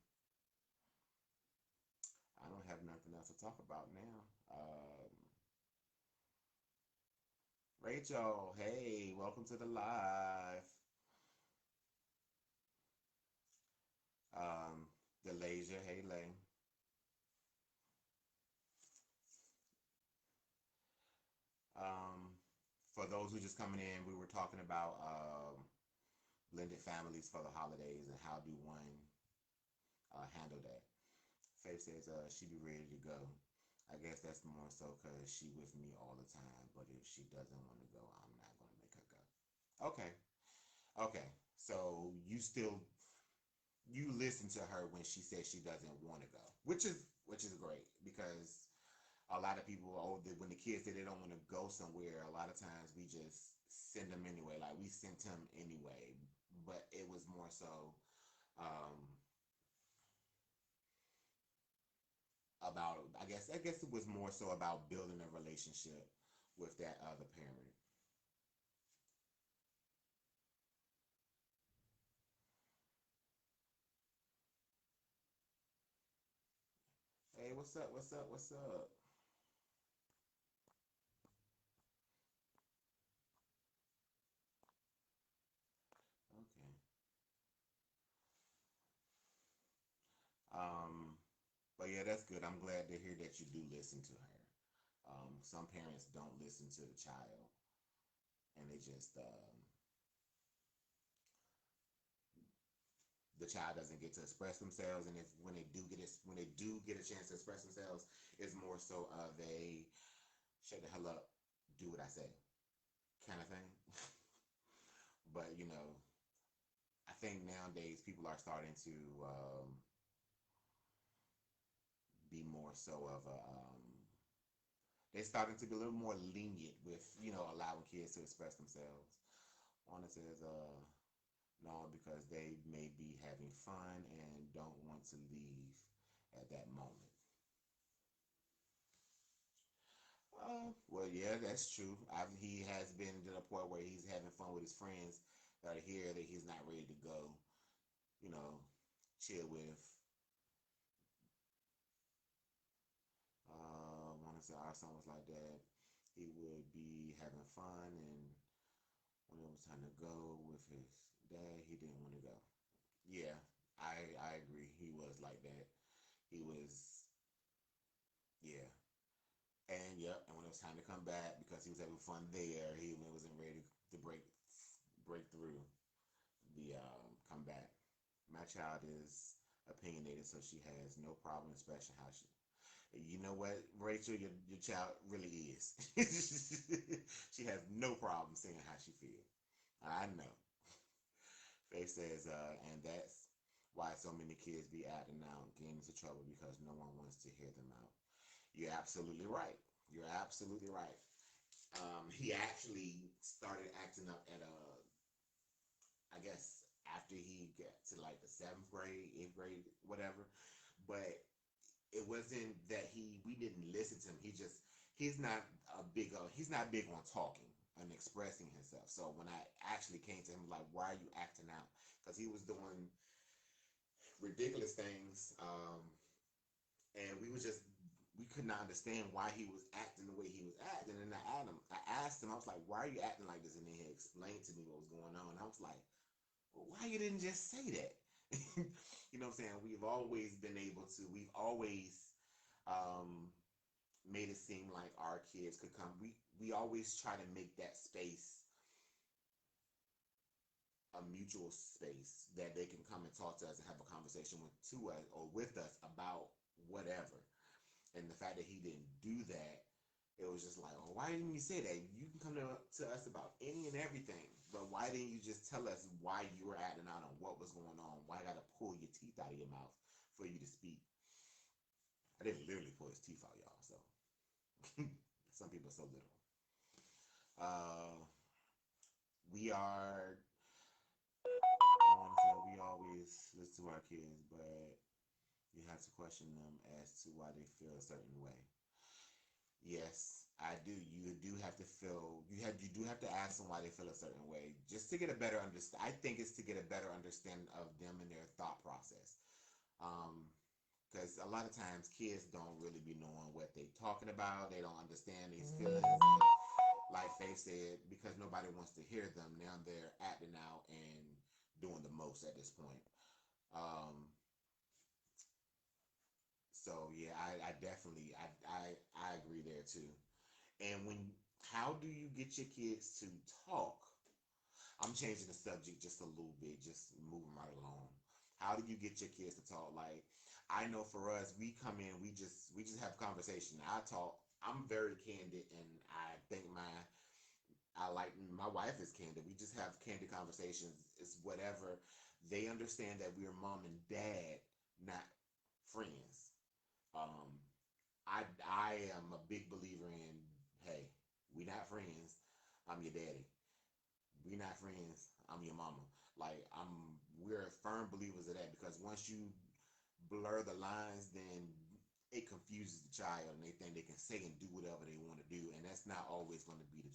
A: I don't have nothing else to talk about now. Rachel, hey, welcome to the live. Um, Delasia, hey, Lay. For those who just coming in, we were talking about blended families for the holidays and how do one handle that. Faith says she be ready to go. I guess that's more so because she with me all the time. But if she doesn't want to go, I'm not going to make her go. Okay. Okay. So you listen to her when she says she doesn't want to go, which is great because a lot of people, when the kids say they don't want to go somewhere, a lot of times we just send them anyway. Like we sent him anyway, but it was more so um, about. I guess it was more so about building a relationship with that other parent. Hey, what's up? What's up? What's up? Okay. Um, but yeah, that's good. I'm glad to hear that you do listen to her. Some parents don't listen to the child, and they just the child doesn't get to express themselves. And if when they do get a chance to express themselves, it's more so of a shut the hell up, do what I say kind of thing. But I think nowadays people are starting to be more so of a they're starting to be a little more lenient with allowing kids to express themselves. One says no, because they may be having fun and don't want to leave at that moment. Well, yeah, that's true. He has been to the point where he's having fun with his friends that are here that he's not ready to go, you know, chill with. One of our son was like that. He would be having fun, and when it was time to go with his dad, he didn't want to go. Yeah, I agree. He was like that. He was, yeah. And yep, and when it was time to come back because he was having fun there, he wasn't ready to break through the come back. My child is opinionated, so she has no problem expressing how she. You know what, Rachel, your child really is. She has no problem saying how she feels. I know. Faith says, and that's why so many kids be acting out, getting into trouble because no one wants to hear them out. You're absolutely right. You're absolutely right. He actually started acting up at I guess after he got to like the seventh grade, eighth grade, whatever. But it wasn't that we didn't listen to him. He's not big on talking and expressing himself. So when I actually came to him like, why are you acting out? Because he was doing ridiculous things, and we could not understand why he was acting the way he was acting. And I asked him, I was like, why are you acting like this? And then he explained to me what was going on. And I was like, well, why you didn't just say that? You know what I'm saying? We've always um, made it seem like our kids could come. We always try to make that space a mutual space that they can come and talk to us and have a conversation to us or with us about whatever. And the fact that he didn't do that, it was just like, oh, why didn't you say that? You can come to us about any and everything, but why didn't you just tell us why you were acting out on what was going on? Why I got to pull your teeth out of your mouth for you to speak? I didn't literally pull his teeth out, y'all. So some people are so literal. Uh, we are. I want to say we always listen to our kids, but you have to question them as to why they feel a certain way. Yes, I do. You do have to feel you do have to ask them why they feel a certain way, just to get a better understand. I think it's to get a better understanding of them and their thought process. Um, because a lot of times kids don't really be knowing what they talking about. They don't understand these feelings. And like Faith said, because nobody wants to hear them, now they're acting out and doing the most at this point. Um, so yeah, I definitely I agree there too. And when how do you get your kids to talk? I'm changing the subject just a little bit, just moving right along. How do you get your kids to talk? Like, I know for us, we come in, we just have conversation. I talk. I'm very candid, and I think I like my wife is candid. We just have candid conversations. It's whatever. They understand that we're mom and dad, not friends. Um, I am a big believer in, hey, we not friends. I'm your daddy. We not friends. I'm your mama. Like, we're firm believers of that, because once you blur the lines, then it confuses the child, and they think they can say and do whatever they want to do, and that's not always going to be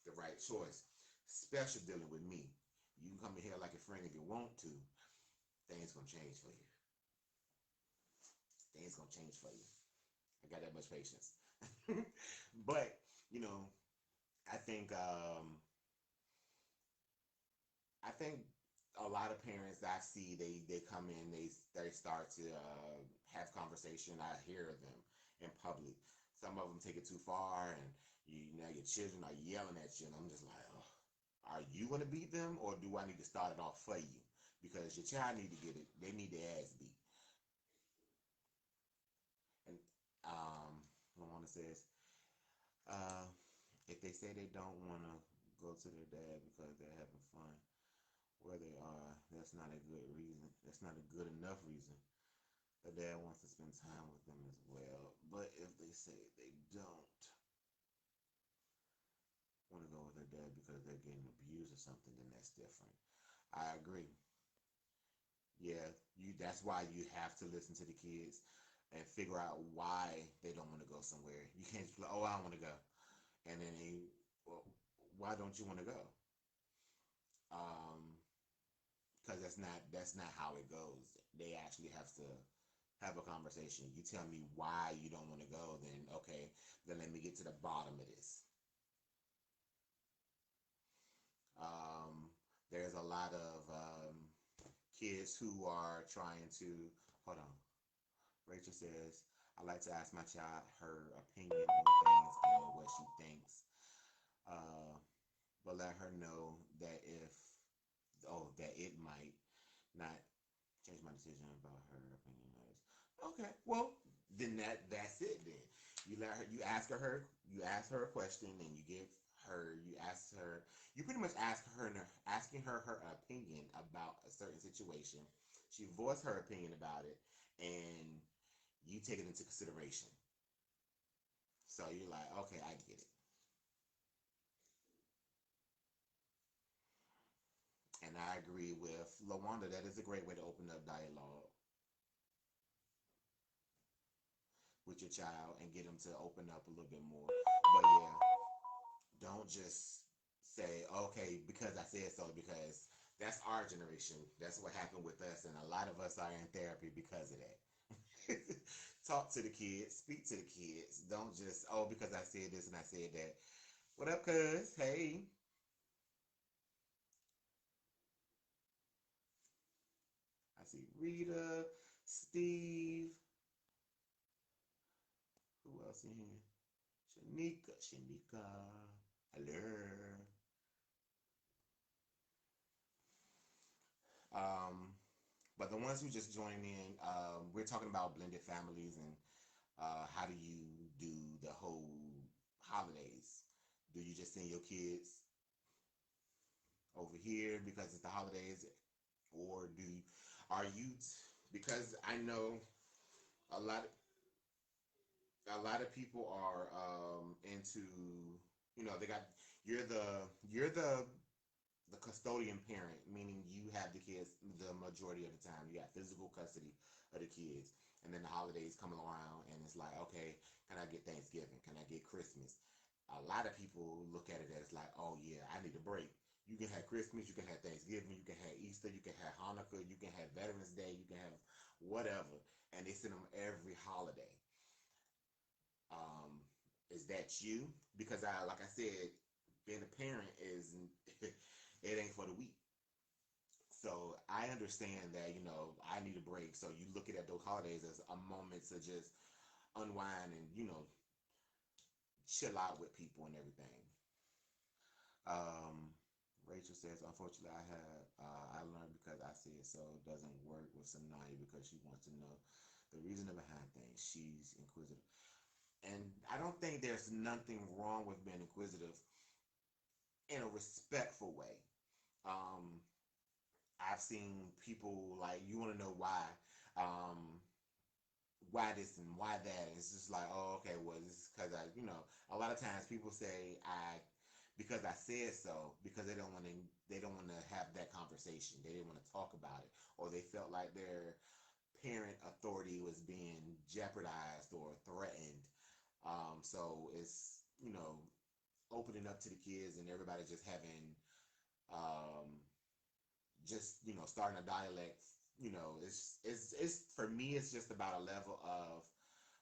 A: the right choice. Especially dealing with me. You can come in here like a friend if you want to. Things gonna change for you. Things gonna change for you. I got that much patience. But you know, I think I think a lot of parents that I see, they come in, they start to have conversation. I hear them in public. Some of them take it too far, and your children are yelling at you, and I'm just like, oh, are you gonna beat them, or do I need to start it off for you? Because your child need to get it. They need their ass beat. And Luana says, uh, if they say they don't want to go to their dad because they're having fun where they are, that's not a good reason. That's not a good enough reason. The dad wants to spend time with them as well. But if they say they don't want to go with their dad because they're getting abused or something, then that's different. I agree. Yeah, that's why you have to listen to the kids and figure out why they don't want to go somewhere. You can't just be like, oh, I don't want to go. And then well, why don't you want to go? Um, because that's not how it goes. They actually have to have a conversation. You tell me why you don't want to go, then okay, then let me get to the bottom of this. Um, there's a lot of kids who are trying to hold on. Rachel says, I like to ask my child her opinion on things and what she thinks, uh, but let her know that that it might not change my decision about her opinion. Okay, well then that's it. Then you ask her a question, and you pretty much asking her opinion about a certain situation. She voiced her opinion about it, and you take it into consideration. So you're like, okay, I get it. And I agree with Lawanda. That is a great way to open up dialogue with your child and get them to open up a little bit more. But yeah, don't just say, okay, because I said so, because that's our generation. That's what happened with us. And a lot of us are in therapy because of that. Talk to the kids, speak to the kids. Don't just, oh, because I said this and I said that. What up, cuz? Hey. I see Rita, Steve. Who else in here? Shanika. Hello. Um, but the ones who just joined in, we're talking about blended families and how do you do the whole holidays? Do you just send your kids over here because it's the holidays, or are you? Because I know a lot. A lot of people are into. They got you're the custodian parent, meaning you have the kids the majority of the time. You got physical custody of the kids, and then the holidays come around, and it's like, okay, can I get Thanksgiving? Can I get Christmas? A lot of people look at it as like, oh yeah, I need a break. You can have Christmas, you can have Thanksgiving, you can have Easter, you can have Hanukkah, you can have Veterans Day, you can have whatever, and they send them every holiday. Um, is that you? Because like I said, being a parent is it ain't for the weak. So I understand that I need a break. So you look at those holidays as a moment to just unwind and chill out with people and everything. Rachel says, unfortunately, I learned because I said so doesn't work with Sanaya because she wants to know the reason behind things. She's inquisitive. And I don't think there's nothing wrong with being inquisitive in a respectful way. Um, I've seen people like, you want to know why this and why that. And it's just like, oh, okay, well, this is because a lot of times people say because I said so, because they don't want to have that conversation. They didn't want to talk about it, or they felt like their parent authority was being jeopardized or threatened. So it's, opening up to the kids and everybody just having, starting a dialect. It's for me, it's just about a level of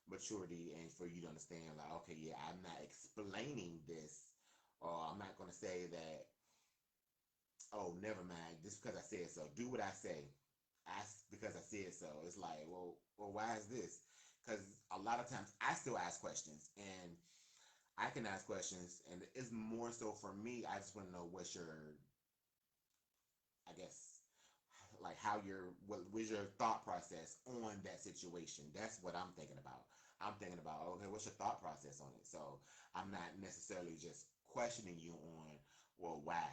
A: maturity and for you to understand, like, okay, yeah, I'm not explaining this, or I'm not going to say that, oh, never mind, just because I said so. Do what I say. Ask because I said so. It's like, well, why is this? Because a lot of times I still ask questions, and I can ask questions, and it's more so for me. I just want to know what's your, I guess, like what was your thought process on that situation. That's what I'm thinking about. I'm thinking about, okay, what's your thought process on it? So I'm not necessarily just questioning you on, well, why.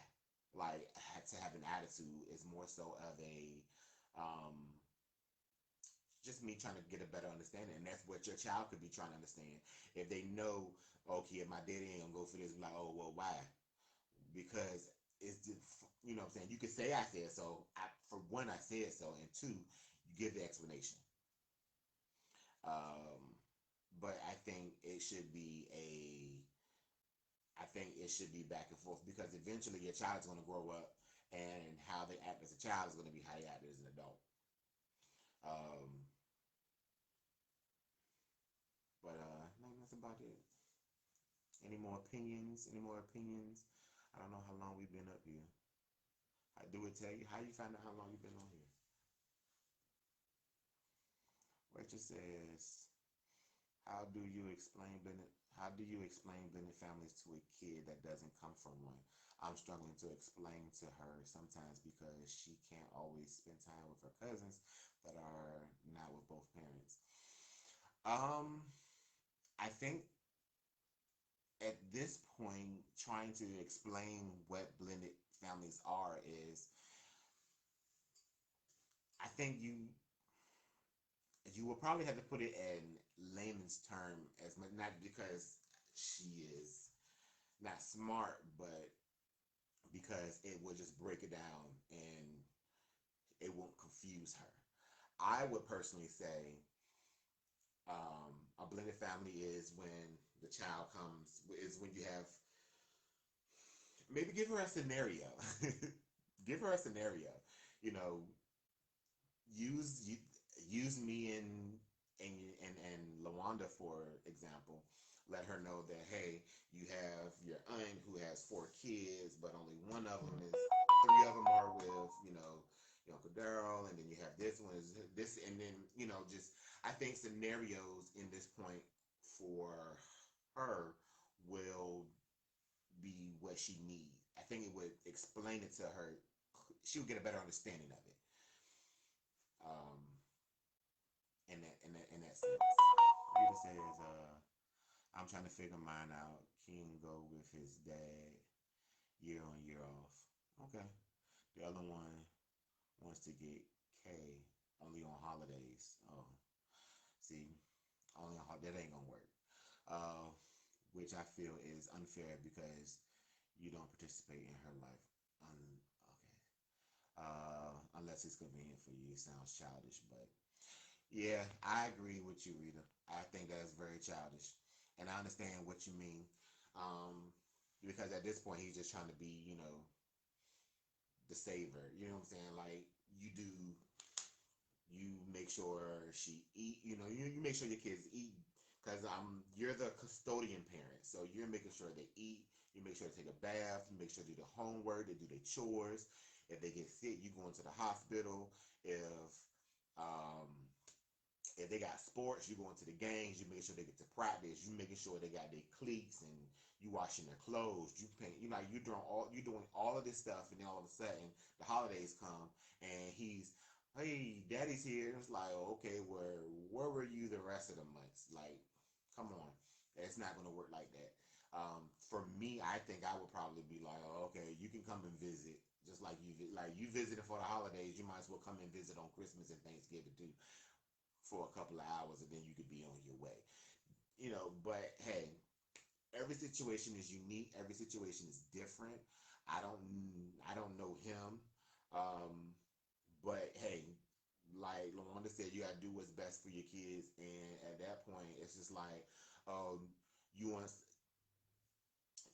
A: Like, to have an attitude is more so of a, um just me trying to get a better understanding. And that's what your child could be trying to understand. If they know, okay, if my daddy ain't gonna go for this, like, oh, well, why? Because it's just, what I'm saying. You could say I said so. For one, I said so, and two, you give the explanation. Um, but I think it should be back and forth, because eventually your child's going to grow up, and how they act as a child is going to be how they act as an adult. Um, but no, that's about it. Any more opinions? Any more opinions? I don't know how long we've been up here. Do it tell you how you find out how long you've been on here? Rachel says, How do you explain blended families to a kid that doesn't come from one? I'm struggling to explain to her sometimes because she can't always spend time with her cousins that are not with both parents. Um, I think at this point, trying to explain what blended families are is, I think you will probably have to put it in layman's term, as much, not because she is not smart, but because it will just break it down and it won't confuse her. I would personally say, a blended family is when the child comes, is when you have, maybe give her a scenario. Give her a scenario. You know, use use me and Lawanda, for example. Let her know that, hey, you have your aunt who has 4 kids, but only one of them is, 3 of them are with, your Uncle Daryl, and then you have this one is this, and then, just, I think scenarios in this point for her will be what she needs. I think it would explain it to her. She would get a better understanding of it. Um, in that sense. Rita says, I'm trying to figure mine out. King go with his dad year on year off. Okay. The other one wants to get K only on holidays. Oh, see, that ain't gonna work. Uh, which I feel is unfair because you don't participate in her life. Okay. Unless it's convenient for you. It sounds childish, but yeah, I agree with you, Rita. I think that is very childish, and I understand what you mean. Um, because at this point, he's just trying to be, the saver. You know what I'm saying? Like, you make sure she eat. You make sure your kids eat, because you're the custodian parent, so you're making sure they eat. You make sure they take a bath. You make sure they do the homework. They do their chores. If they get sick, you go into the hospital. If If they got sports, you going to the games, you making sure they get to practice, you making sure they got their cleats, and you washing their clothes, you paint, you're doing all of this stuff, and then all of a sudden the holidays come, and hey, daddy's here. It's like, okay, where were you the rest of the months? Like, come on, it's not gonna work like that. For me, I think I would probably be like, oh, okay, you can come and visit, just like you visited for the holidays. You might as well come and visit on Christmas and Thanksgiving too, for a couple of hours, and then you could be on your way. But hey, every situation is unique. Every situation is different. I don't know him, but hey, like Lawanda said, you gotta do what's best for your kids, and at that point, it's just like, you want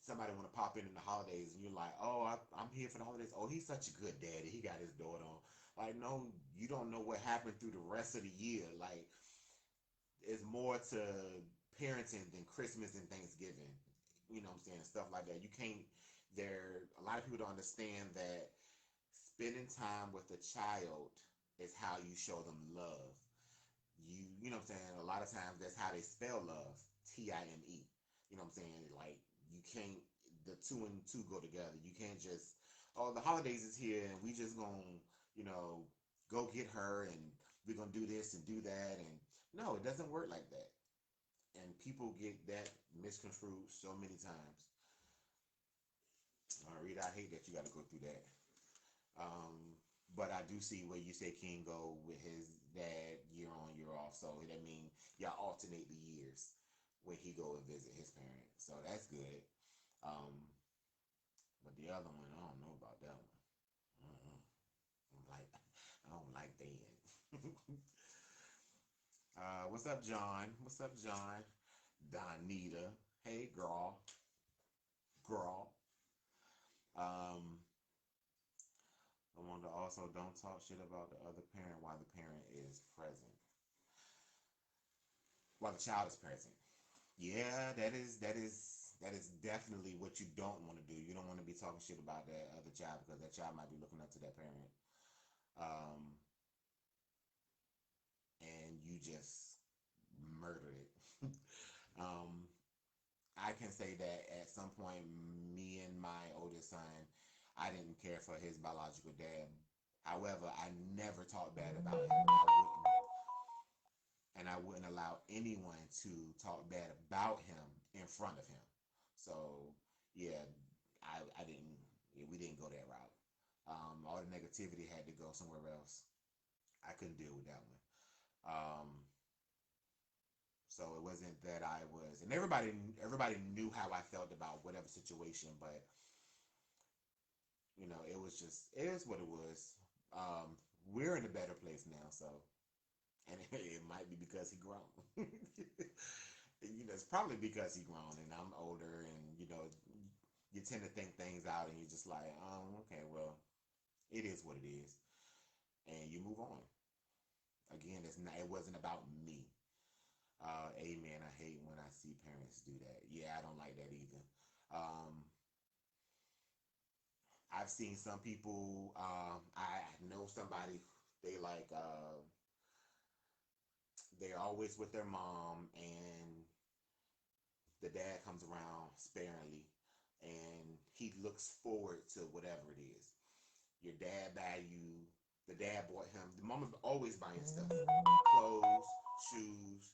A: somebody want to pop in the holidays, and you're like, oh, I'm here for the holidays. Oh, he's such a good daddy. He got his daughter on. Like, no, you don't know what happened through the rest of the year. Like, it's more to parenting than Christmas and Thanksgiving. You know what I'm saying? Stuff like that. You can't. A lot of people don't understand that spending time with a child is how you show them love. You know what I'm saying? A lot of times that's how they spell love. Time. You know what I'm saying? Like, you can't, the two and two go together. You can't just, oh, the holidays is here and we just gonna, go get her and we're gonna do this and do that. And no, it doesn't work like that. And people get that misconstrued so many times. Rita, I hate that you got to go through that. But I do see where you say King go with his dad year on, year off. So that means y'all alternate the years when he go and visit his parents. So that's good. Um, but the other one, I don't know about that one. I don't like that. What's up, John? What's up, John? Donita. Hey, girl. Girl. Um, I want to also don't talk shit about the other parent while the parent is present. While the child is present. Yeah, that is definitely what you don't want to do. You don't want to be talking shit about that other child because that child might be looking up to that parent. Um, and you just murdered it. um, I can say that at some point, me and my oldest son, I didn't care for his biological dad. However, I never talked bad about him. I wouldn't allow anyone to talk bad about him in front of him. So yeah, I didn't. Yeah, we didn't go that route. All the negativity had to go somewhere else. I couldn't deal with that one. Um, so it wasn't that I was, and everybody knew how I felt about whatever situation, but it is what it was. We're in a better place now, so, and it might be because he grown. It's probably because he grown, and I'm older, and you tend to think things out, and you're just like, okay, well, it is what it is, and you move on. Again, it wasn't about me. Amen. I hate when I see parents do that. Yeah, I don't like that either. Um, I've seen some people. I know somebody. They like. They're always with their mom, and the dad comes around sparingly, and he looks forward to whatever it is. Your dad buy you. The dad bought him. The mom is always buying stuff: clothes, shoes,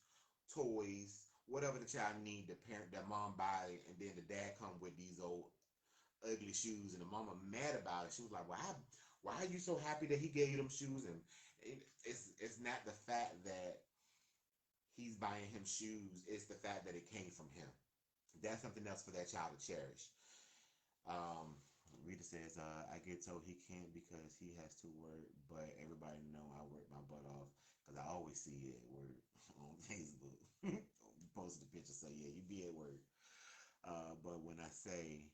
A: toys, whatever the child need. The mom buy it, and then the dad come with these old ugly shoes, and the mama mad about it. She was like, why are you so happy that he gave you them shoes? And it's not the fact that he's buying him shoes, it's the fact that it came from him. That's something else for that child to cherish. um Rita says, I get told he can't because he has to work, but everybody know I work my butt off because I always see you at work on Facebook. You posted the picture, so yeah, you be at work. But when I say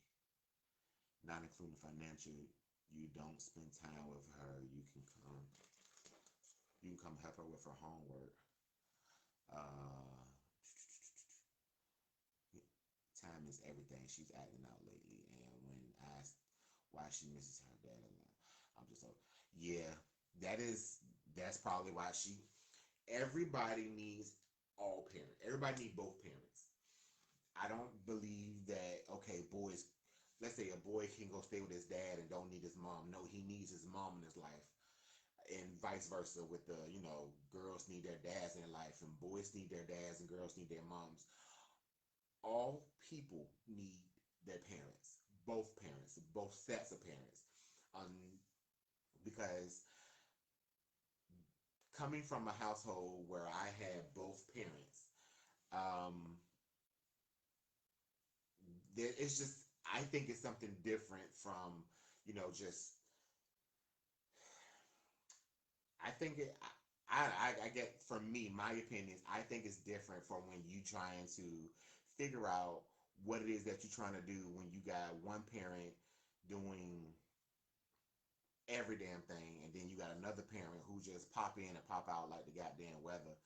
A: not including financial, you don't spend time with her, you can come help her with her homework. Uh, Time is everything. She's acting out lately, and when asked why she misses her dad a lot, I'm just like, yeah, that's probably why everybody needs all parents. Everybody needs both parents. I don't believe that, okay, boys, let's say a boy can go stay with his dad and don't need his mom. No, he needs his mom in his life. And vice versa with the, girls need their dads in their life and boys need their dads and girls need their moms. All people need their parents, both sets of parents. Because coming from a household where I had both parents, um, it's just, I think it's something different from, just, I think it, I get, for me, my opinion is, I think it's different from when you trying to figure out what it is that you're trying to do when you got one parent doing every damn thing, and then you got another parent who just pop in and pop out like the goddamn weather.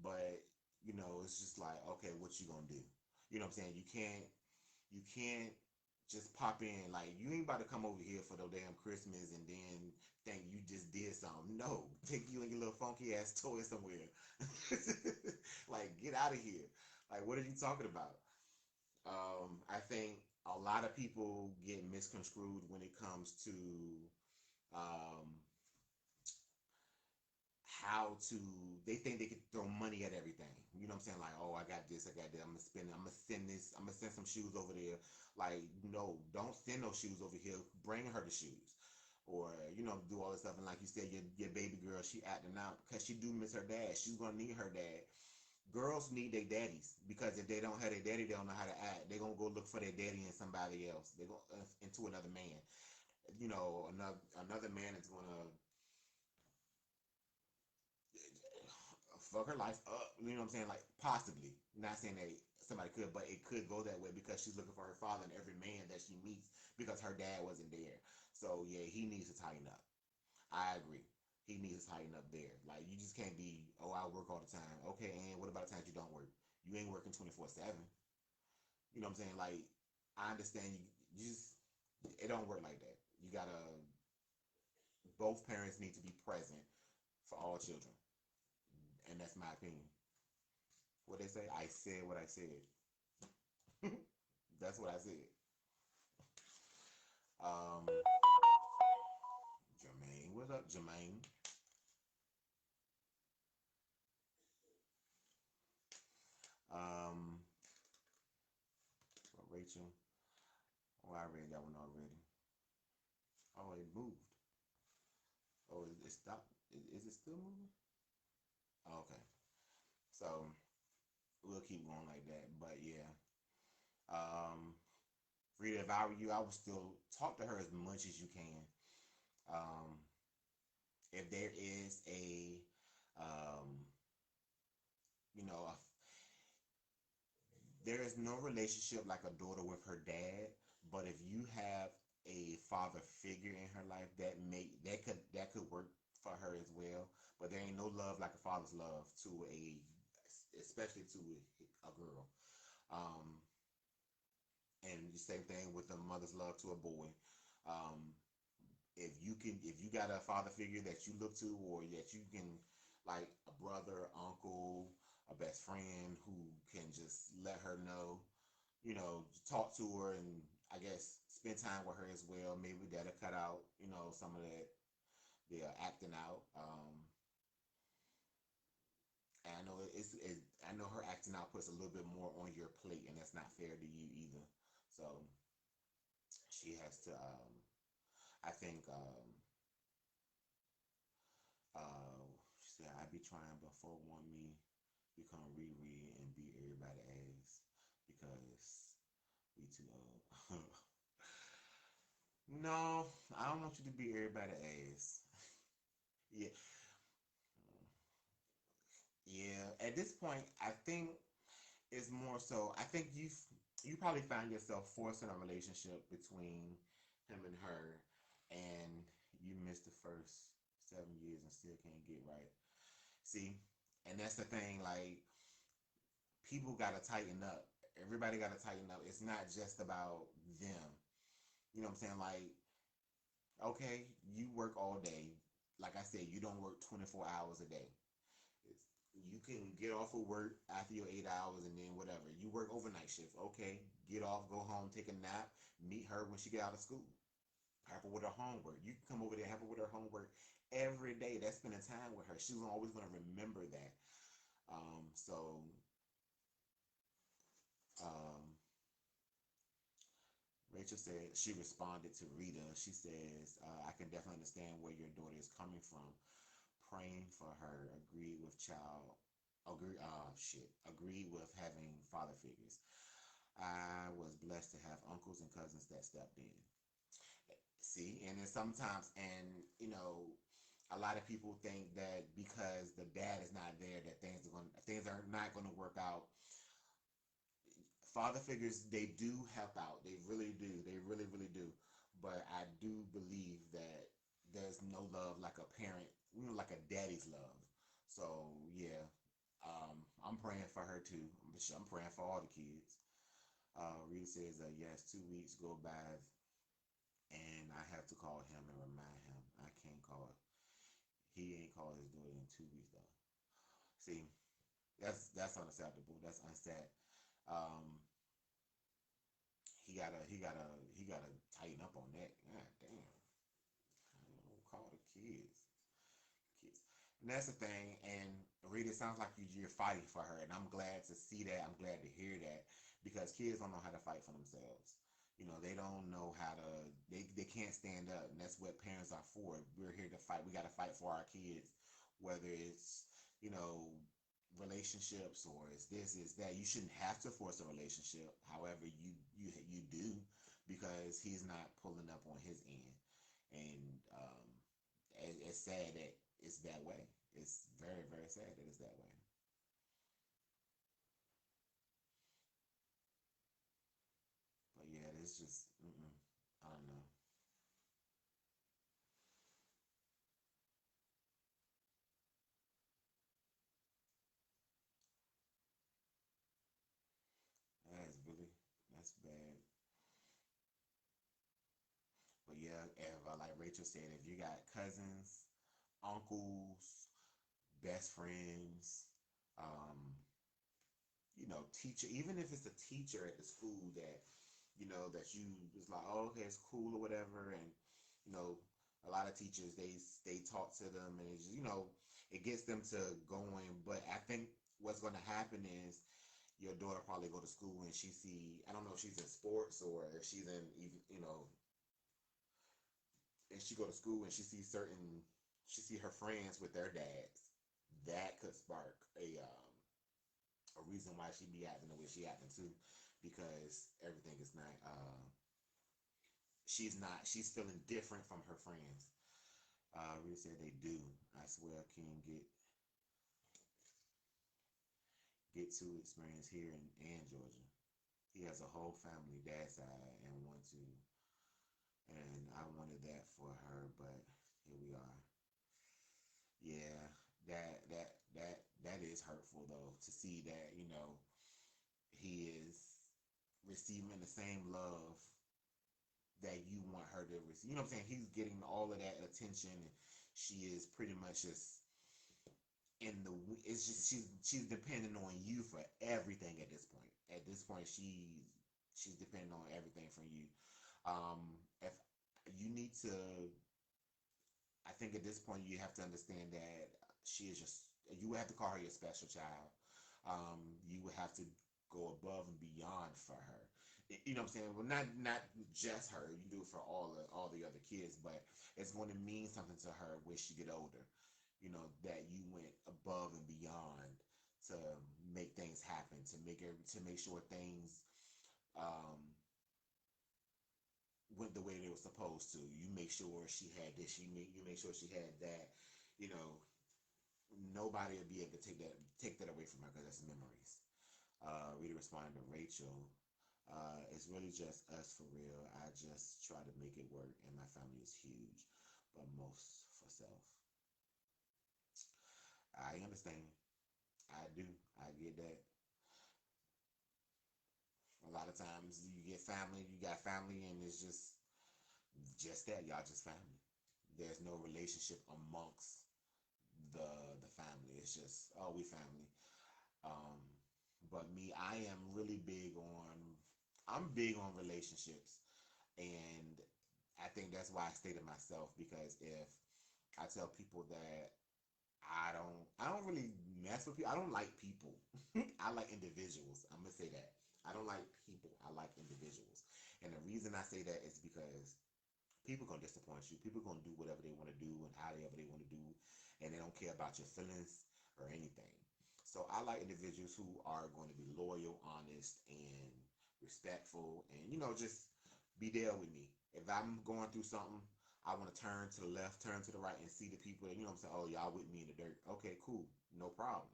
A: But it's just like, okay, what you gonna do? You know what I'm saying? You can't just pop in, like, you ain't about to come over here for no damn Christmas and then think you just did something. No, take you and your little funky ass toy somewhere. Like, get out of here. Like, what are you talking about? I think a lot of people get misconstrued when it comes to um, how to, they think they can throw money at everything. You know what I'm saying? Like, oh, I got this, I got that, I'm gonna spend it, I'm gonna send this, I'm gonna send some shoes over there. Like, no, don't send those shoes over here. Bring her the shoes. Or, do all this stuff. And like you said, your baby girl, she acting out because she do miss her dad. She's gonna need her dad. Girls need their daddies, because if they don't have their daddy, they don't know how to act. They're gonna go look for their daddy in somebody else. They go into another man. Another man is gonna fuck her life up. You know what I'm saying? Like, possibly. Not saying that somebody could, but it could go that way because she's looking for her father in every man that she meets because her dad wasn't there. So yeah, he needs to tighten up. I agree. He needs to tighten up there. Like, you just can't be, oh, I work all the time. Okay, and what about the times you don't work? You ain't working 24/7. You know what I'm saying? Like, I understand you just, it don't work like that. You gotta, both parents need to be present for all children. And that's my opinion. What they say? I said what I said. That's what I said. Um, Jermaine, what's up, Jermaine? Um, Rachel. Oh, I read that one already. Oh, it moved. Oh, it stopped. Is it still moving? Oh, okay. So we'll keep going like that. But yeah. Um, Rita, if I were you, I would still talk to her as much as you can. Um, if there is um, you know, a there is no relationship like a daughter with her dad, but if you have a father figure in her life, that could work for her as well. But there ain't no love like a father's love to especially to a girl. Um, and the same thing with a mother's love to a boy. Um, if you got a father figure that you look to, or that you can, like a brother, uncle, a best friend who can just let her know, talk to her, and I guess spend time with her as well. Maybe that'll cut out, some of that, the acting out. And I know I know her acting out puts a little bit more on your plate, and that's not fair to you either. So she has to. I think. She said, "I be trying, but folk want me become Riri and beat everybody ass because we too old." No, I don't want you to beat everybody ass. Yeah, yeah. At this point, I think it's more so. I think you probably find yourself forcing a relationship between him and her, and you missed the first 7 years and still can't get right. See, and that's the thing. Like, people gotta tighten up. Everybody gotta tighten up. It's not just about them. You know what I'm saying? Like, okay, you work all day. Like I said, you don't work 24 hours a day. You can get off of work after your 8 hours and then whatever. You work overnight shift. Okay, get off, go home, take a nap, meet her when she get out of school. Help her with her homework. You can come over there and help her with her homework every day. That's spending time with her. She's always going to remember that. So um, Rachel said she responded to Rita. She says, I can definitely understand where your daughter is coming from. Praying for her. Agreed with child. Agreed with having father figures. I was blessed to have uncles and cousins that stepped in. See, and then sometimes, and a lot of people think that because the dad is not there, that things are not going to work out. Father figures, they do help out. They really do. They really, really do. But I do believe that there's no love like a parent, like a daddy's love. So yeah, I'm praying for her too. I'm praying for all the kids. Rita says, yes, 2 weeks go by and I have to call him and remind him. I can't call. He ain't called his daughter in 2 weeks though. See, that's unacceptable. That's unsaid. Um, he gotta tighten up on that. God damn. Don't call the kids. And that's the thing. And Rita, it sounds like you're fighting for her, and I'm glad to see that. I'm glad to hear that because kids don't know how to fight for themselves. They don't know how to. They can't stand up, and that's what parents are for. We're here to fight. We got to fight for our kids, whether it's relationships or is this is that. You shouldn't have to force a relationship. However, you do because he's not pulling up on his end, and it's sad that it's that way. It's very, very sad that it's that way. But yeah, it's just, I don't know. That's bad. But yeah, if like Rachel said, if you got cousins, uncles, best friends, um, teacher, even if it's a teacher at the school that, that you was like, oh, okay, it's cool or whatever, and you know, a lot of teachers they talk to them, and it's just, it gets them to going. But I think what's going to happen is your daughter probably go to school and she see, I don't know if she's in sports or if she's in even, and she go to school and she see her friends with their dads. That could spark a reason why she be acting the way she acting too, because everything is not. She's feeling different from her friends. Rita said they do. I swear, King get to experience here in Georgia. He has a whole family, dad's side, and and I wanted that for her, but here we are. Yeah, that is hurtful though to see that he is receiving the same love that you want her to receive. You know what I'm saying? He's getting all of that attention, and she is pretty much just in the. It's just she's depending on you for everything at this point. At this point, she's depending on everything from you. If you need to, I think at this point you have to understand that she is just. You would have to call her your special child. You would have to go above and beyond for her. You know what I'm saying? Well, not just her. You do it for all the other kids, but it's going to mean something to her when she get older. That you went above and beyond to make things happen, to make sure things um, went the way they were supposed to. You make sure she had this. You make sure she had that. You know, Nobody will be able to take that away from her because that's memories. Rita responded to Rachel. It's really just us for real. I just try to make it work, and my family is huge, but most for self. I understand. I do. I get that. A lot of times you got family, and it's just that y'all just family. There's no relationship amongst the family. It's just, oh, we family. But me, I'm big on relationships, and I think that's why I stay to myself, because if I tell people that I don't really mess with people. I don't like people. I like individuals. I'm gonna say that. I don't like people. I like individuals. And the reason I say that is because people gonna disappoint you. People gonna do whatever they want to do and however they want to do, and they don't care about your feelings or anything. So I like individuals who are going to be loyal, honest, and respectful, and just be there with me. If I'm going through something, I want to turn to the left, turn to the right, and see the people. And I'm saying, oh, y'all with me in the dirt. Okay, cool, no problem.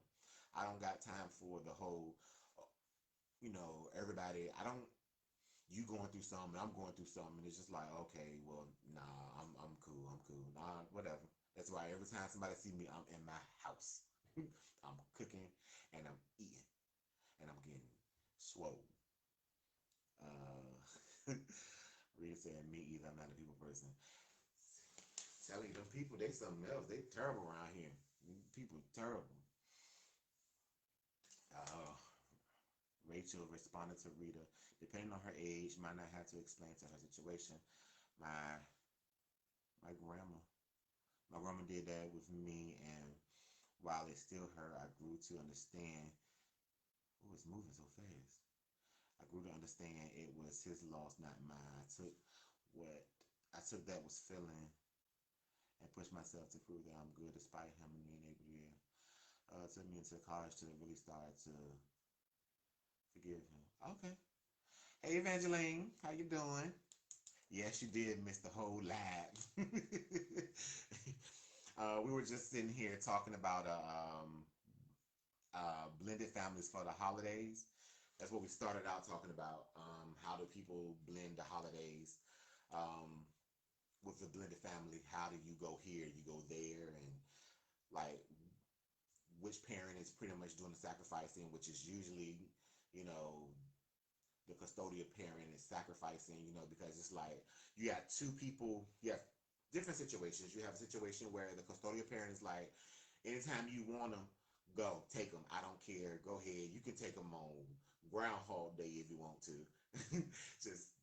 A: I don't got time for the whole, everybody. I don't you going through something, I'm going through something, and it's just like, okay, well, nah, I'm cool, nah, whatever. That's why every time somebody see me, I'm in my house, I'm cooking and I'm eating and I'm getting swole. Rita said, me either. I'm not a people person. Telling you, them people, they something else. They terrible around here. People terrible. Uh, Rachel responded to Rita, depending on her age, might not have to explain to her situation. My my grandma, my grandma did that with me, and while it still hurt, I grew to understand. Oh, it's moving so fast. I grew to understand it was his loss, not mine. I took that was feeling and pushed myself to prove that I'm good despite him being able to. Took me into college to really start to forgive him. Okay. Hey, Evangeline, how you doing? Yes, you did miss the whole lab. We were just sitting here talking about blended families for the holidays. That's what we started out talking about. How do people blend the holidays with the blended family? How do you go here, you go there, and like which parent is pretty much doing the sacrificing, which is usually, you know, the custodial parent is sacrificing, because it's like you have two people, you have different situations. You have a situation where the custodial parent is like, anytime you want them, go, take them. I don't care. Go ahead. You can take them on Groundhog Day if you want to. Just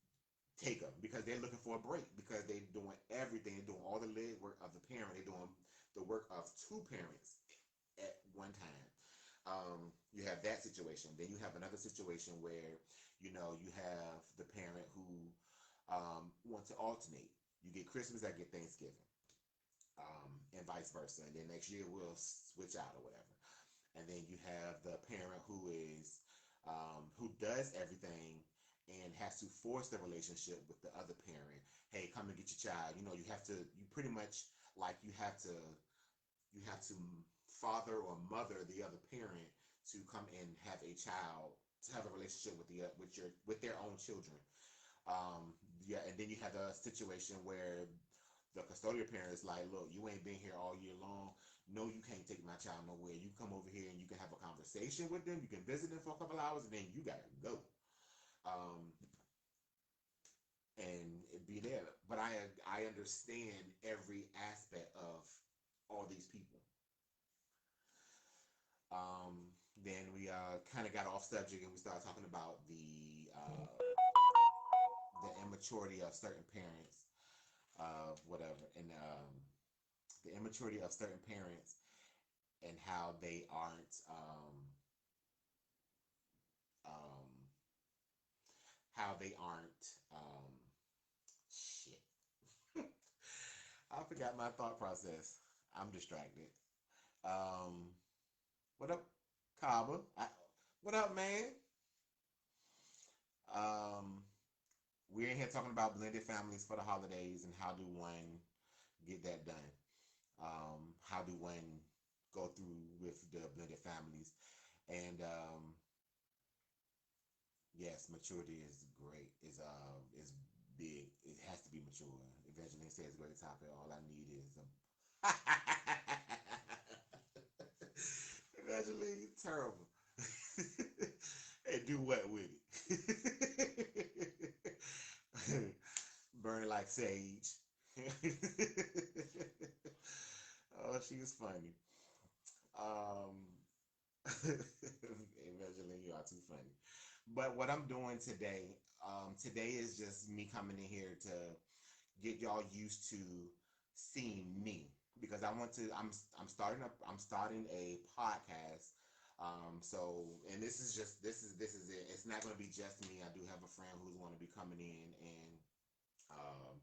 A: take them, because they're looking for a break, because they're doing everything. They're doing all the leg work of the parent. They're doing the work of two parents at one time. You have that situation. Then you have another situation where, you have the parent who wants to alternate. You get Christmas, I get Thanksgiving, and vice versa. And then next year we'll switch out or whatever. And then you have the parent who does everything and has to force the relationship with the other parent. Hey, come and get your child. You pretty much like you have to father or mother the other parent to come and have a child, to have a relationship with their own children. And then you have the situation where the custodial parent is like, look, you ain't been here all year long. No, you can't take my child nowhere. You come over here and you can have a conversation with them. You can visit them for a couple hours, and then you gotta go. And be there. But I understand every aspect of all these people. Then we kind of got off subject, and we started talking about the immaturity of certain parents, whatever, and the immaturity of certain parents, and how they aren't um, shit. I forgot my thought process. I'm distracted. Um, what up, Kaba? What up, man? Um, we're in here talking about blended families for the holidays and how do one get that done. How do one go through with the blended families? And yes, maturity is great. Is big. It has to be mature. Evangeline says great topic. All I need is a Evangeline, terrible. And do what with it? Burn it like sage. Oh, she is funny. um, Evangeline, you are too funny. But what I'm doing today, today is just me coming in here to get y'all used to seeing me because I want to. I'm starting a podcast. So and this is it. It's not going to be just me. I do have a friend who's going to be coming in and um,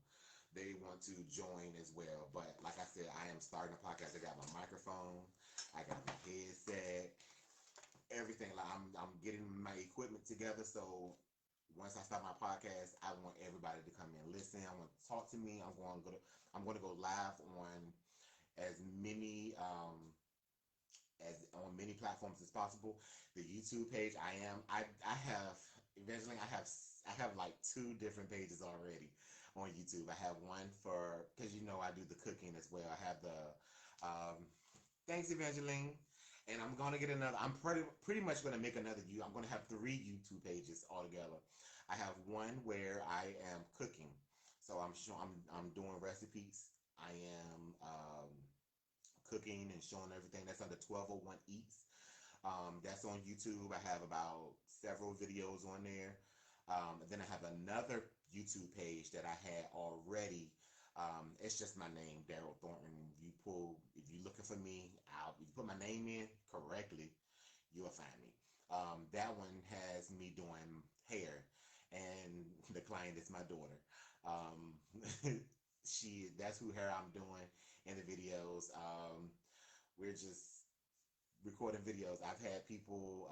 A: they want to join as well. But like I said, I am starting a podcast. I got my microphone, I got my headset, everything. Like I'm getting my equipment together. So once I start my podcast, I want everybody to come in and listen. I want to talk to me. I'm going to go live on as many as on many platforms as possible. The YouTube page, I have eventually I have like two different pages already on YouTube. I have one for because you know I do the cooking as well. I have the thanks Evangeline. And I'm gonna get another. I'm pretty much gonna make another. I'm gonna have three YouTube pages altogether. I have one where I am cooking, so I'm doing recipes. I am cooking and showing everything. That's under 1201 Eats. That's on YouTube. I have about several videos on there. Then I have another YouTube page that I had already. It's just my name, Daryl Thornton. If you're looking for me, if you put my name in correctly, you'll find me. That one has me doing hair, and the client is my daughter. Um, that's who hair I'm doing in the videos. We're just recording videos. I've had people.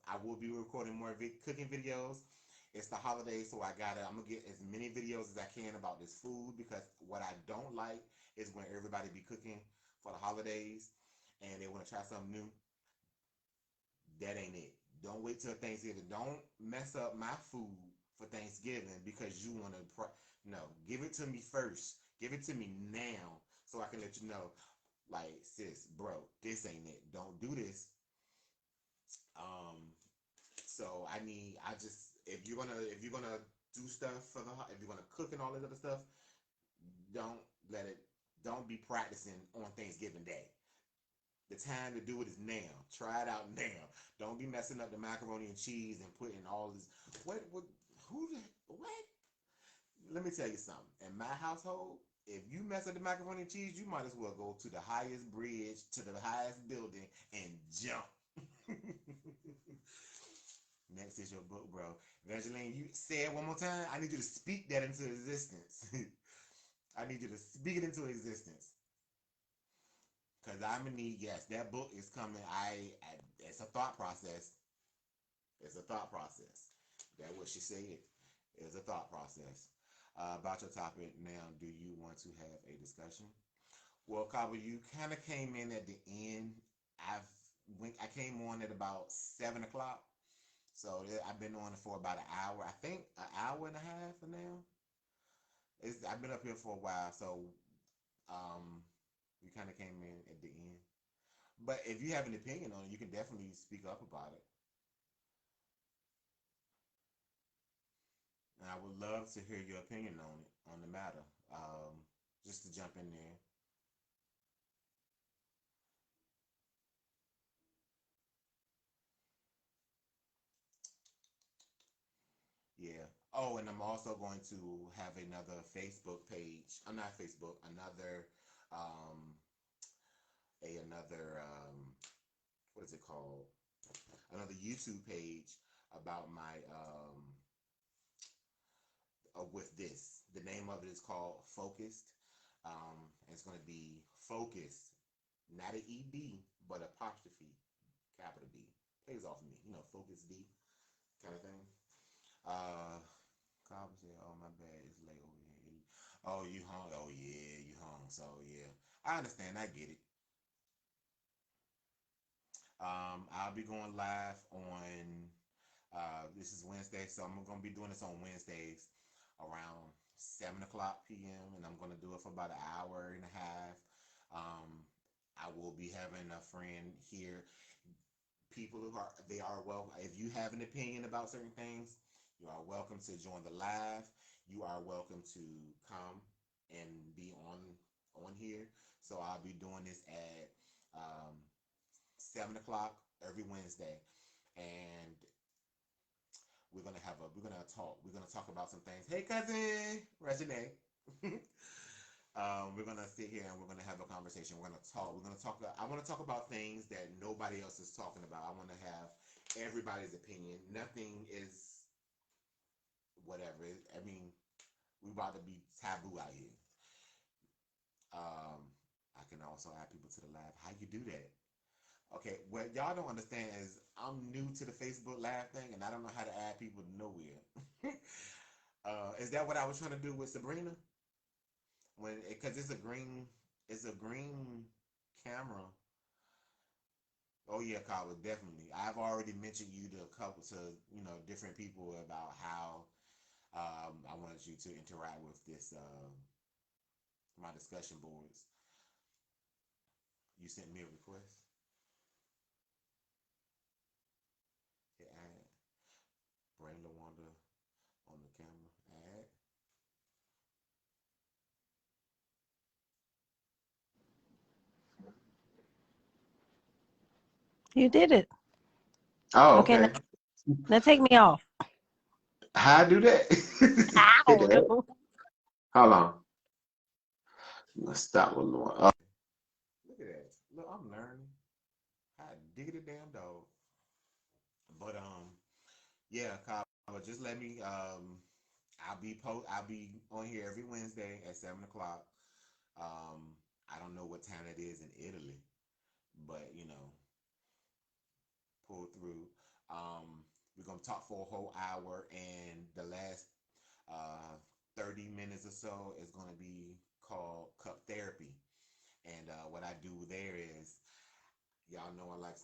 A: I will be recording more cooking videos. It's the holidays, so I'm gonna get as many videos as I can about this food because what I don't like is when everybody be cooking for the holidays and they want to try something new. That ain't it. Don't wait till Thanksgiving. Don't mess up my food for Thanksgiving because you want to. No, give it to me first. Give it to me now so I can let you know. Like, sis, bro, this ain't it. Don't do this. Um, so if you're gonna do stuff if you're gonna cook and all this other stuff, don't let it. Don't be practicing on Thanksgiving Day. The time to do it is now. Try it out now. Don't be messing up the macaroni and cheese and putting all this. What? What? Let me tell you something. In my household, if you mess up the macaroni and cheese, you might as well go to the highest bridge, to the highest building, and jump. Next is your book, bro. Evangeline, you say it one more time. I need you to speak that into existence. I need you to speak it into existence. Cause I'm gonna need yes, that book is coming. It's a thought process. It's a thought process. That's what she said. It's a thought process. About your topic now, do you want to have a discussion? Well, Kaba, you kind of came in at the end. I came on at about 7 o'clock, so I've been on it for about an hour. I think an hour and a half for now. I've been up here for a while, so um, you kind of came in at the end. But if you have an opinion on it, you can definitely speak up about it. And I would love to hear your opinion on it, on the matter. Just to jump in there. Yeah. Oh, and I'm also going to have another Facebook page. I'm not Facebook, um, another, what is it called? Another YouTube page about my, with this. The name of it is called Focused. And it's going to be Focused, not an ED, but apostrophe, capital B. Plays off of me, Focus D kind of thing. Uh, Cobb said, "Oh my bad, it's late over here." Oh, you hung? Oh yeah, you hung. So yeah, I understand. I get it. I'll be going live on. This is Wednesday, so I'm gonna be doing this on Wednesdays around 7 o'clock p.m. and I'm gonna do it for about an hour and a half. Um, I will be having a friend here. People they are welcome. If you have an opinion about certain things, you are welcome to join the live. You are welcome to come and be on here. So I'll be doing this at 7 o'clock every Wednesday, and we're gonna talk. We're gonna talk about some things. Hey, cousin, Regine. We're gonna sit here and we're gonna have a conversation. We're gonna talk. We're gonna talk. I want to talk about things that nobody else is talking about. I want to have everybody's opinion. Nothing is whatever. I mean, we about to be taboo out here. I can also add people to the lab. How you do that? Okay, what y'all don't understand is I'm new to the Facebook Live thing, and I don't know how to add people nowhere. Is that what I was trying to do with Sabrina? Because it's a green camera. Oh yeah, Kyle, definitely. I've already mentioned you to a couple to different people about how I wanted you to interact with this my discussion boards. You sent me a request. Hit add. Bring LaWanda on the camera. Add.
B: You did it.
A: Oh,
B: Okay,
A: okay.
B: now take me off.
A: How I do that?
B: I
A: Hit the
B: don't
A: head.
B: know.
A: Hold on. Let's stop with LaWanda. Look at that. Look, I'm learning. How to dig the damn dog. But yeah, Kyle, just let me I'll be on here every Wednesday at 7 o'clock. I don't know what time it is in Italy, but pull through. We're gonna talk for a whole hour, and the last 30 minutes or so is gonna be called cup therapy. And what I do there is, y'all know I like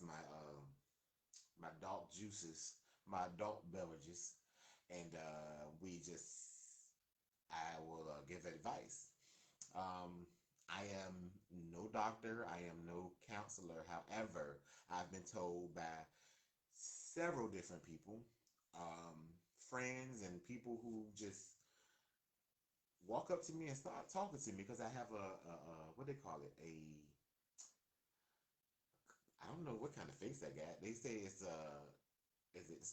A: my adult juices, my adult beverages, and I will give advice. Um, I am no doctor, I am no counselor. However, I've been told by several different people, friends, and people who just walk up to me and start talking to me because I have a what they call it, a I don't know what kind of face I got. They say it's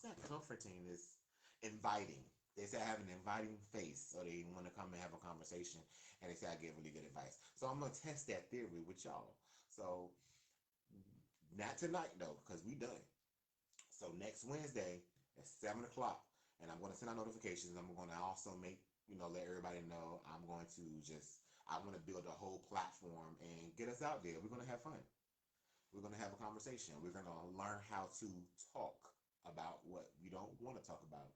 A: not comforting, it's inviting. They say I have an inviting face, so they want to come and have a conversation, and they say I give really good advice. So I'm gonna test that theory with y'all. So not tonight though, because we done. So next Wednesday at 7 o'clock, and I'm gonna send out notifications. I'm gonna also let everybody know I'm going to I want to build a whole platform and get us out there. We're gonna have fun. We're going to have a conversation. We're going to learn how to talk about what we don't want to talk about.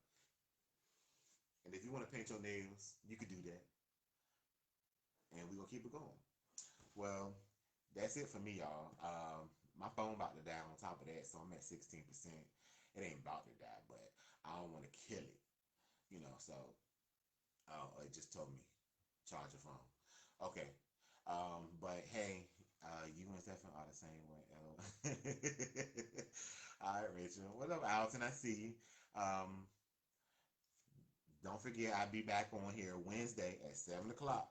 A: And if you want to paint your nails, you could do that. And we're going to keep it going. Well, that's it for me, y'all. My phone about to die on top of that, so I'm at 16%. It ain't about to die, but I don't want to kill it. So it just told me, charge your phone. Okay. But hey, you and Stefan are the same way. All right, Rachel. What up, Alton? I see you. Don't forget, I'll be back on here Wednesday at 7 o'clock.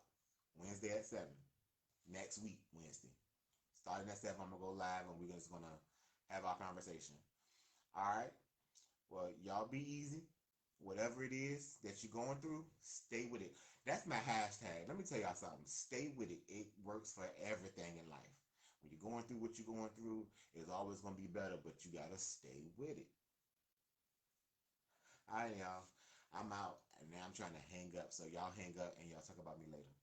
A: Wednesday at 7. Next week, Wednesday. Starting at 7, I'm gonna go live and we're just gonna have our conversation. All right. Well, y'all be easy. Whatever it is that you're going through, stay with it. That's my hashtag. Let me tell y'all something. Stay with it. It works for everything in life. When you're going through what you're going through, it's always going to be better, but you got to stay with it. All right, y'all. I'm out, and now I'm trying to hang up. So y'all hang up, and y'all talk about me later.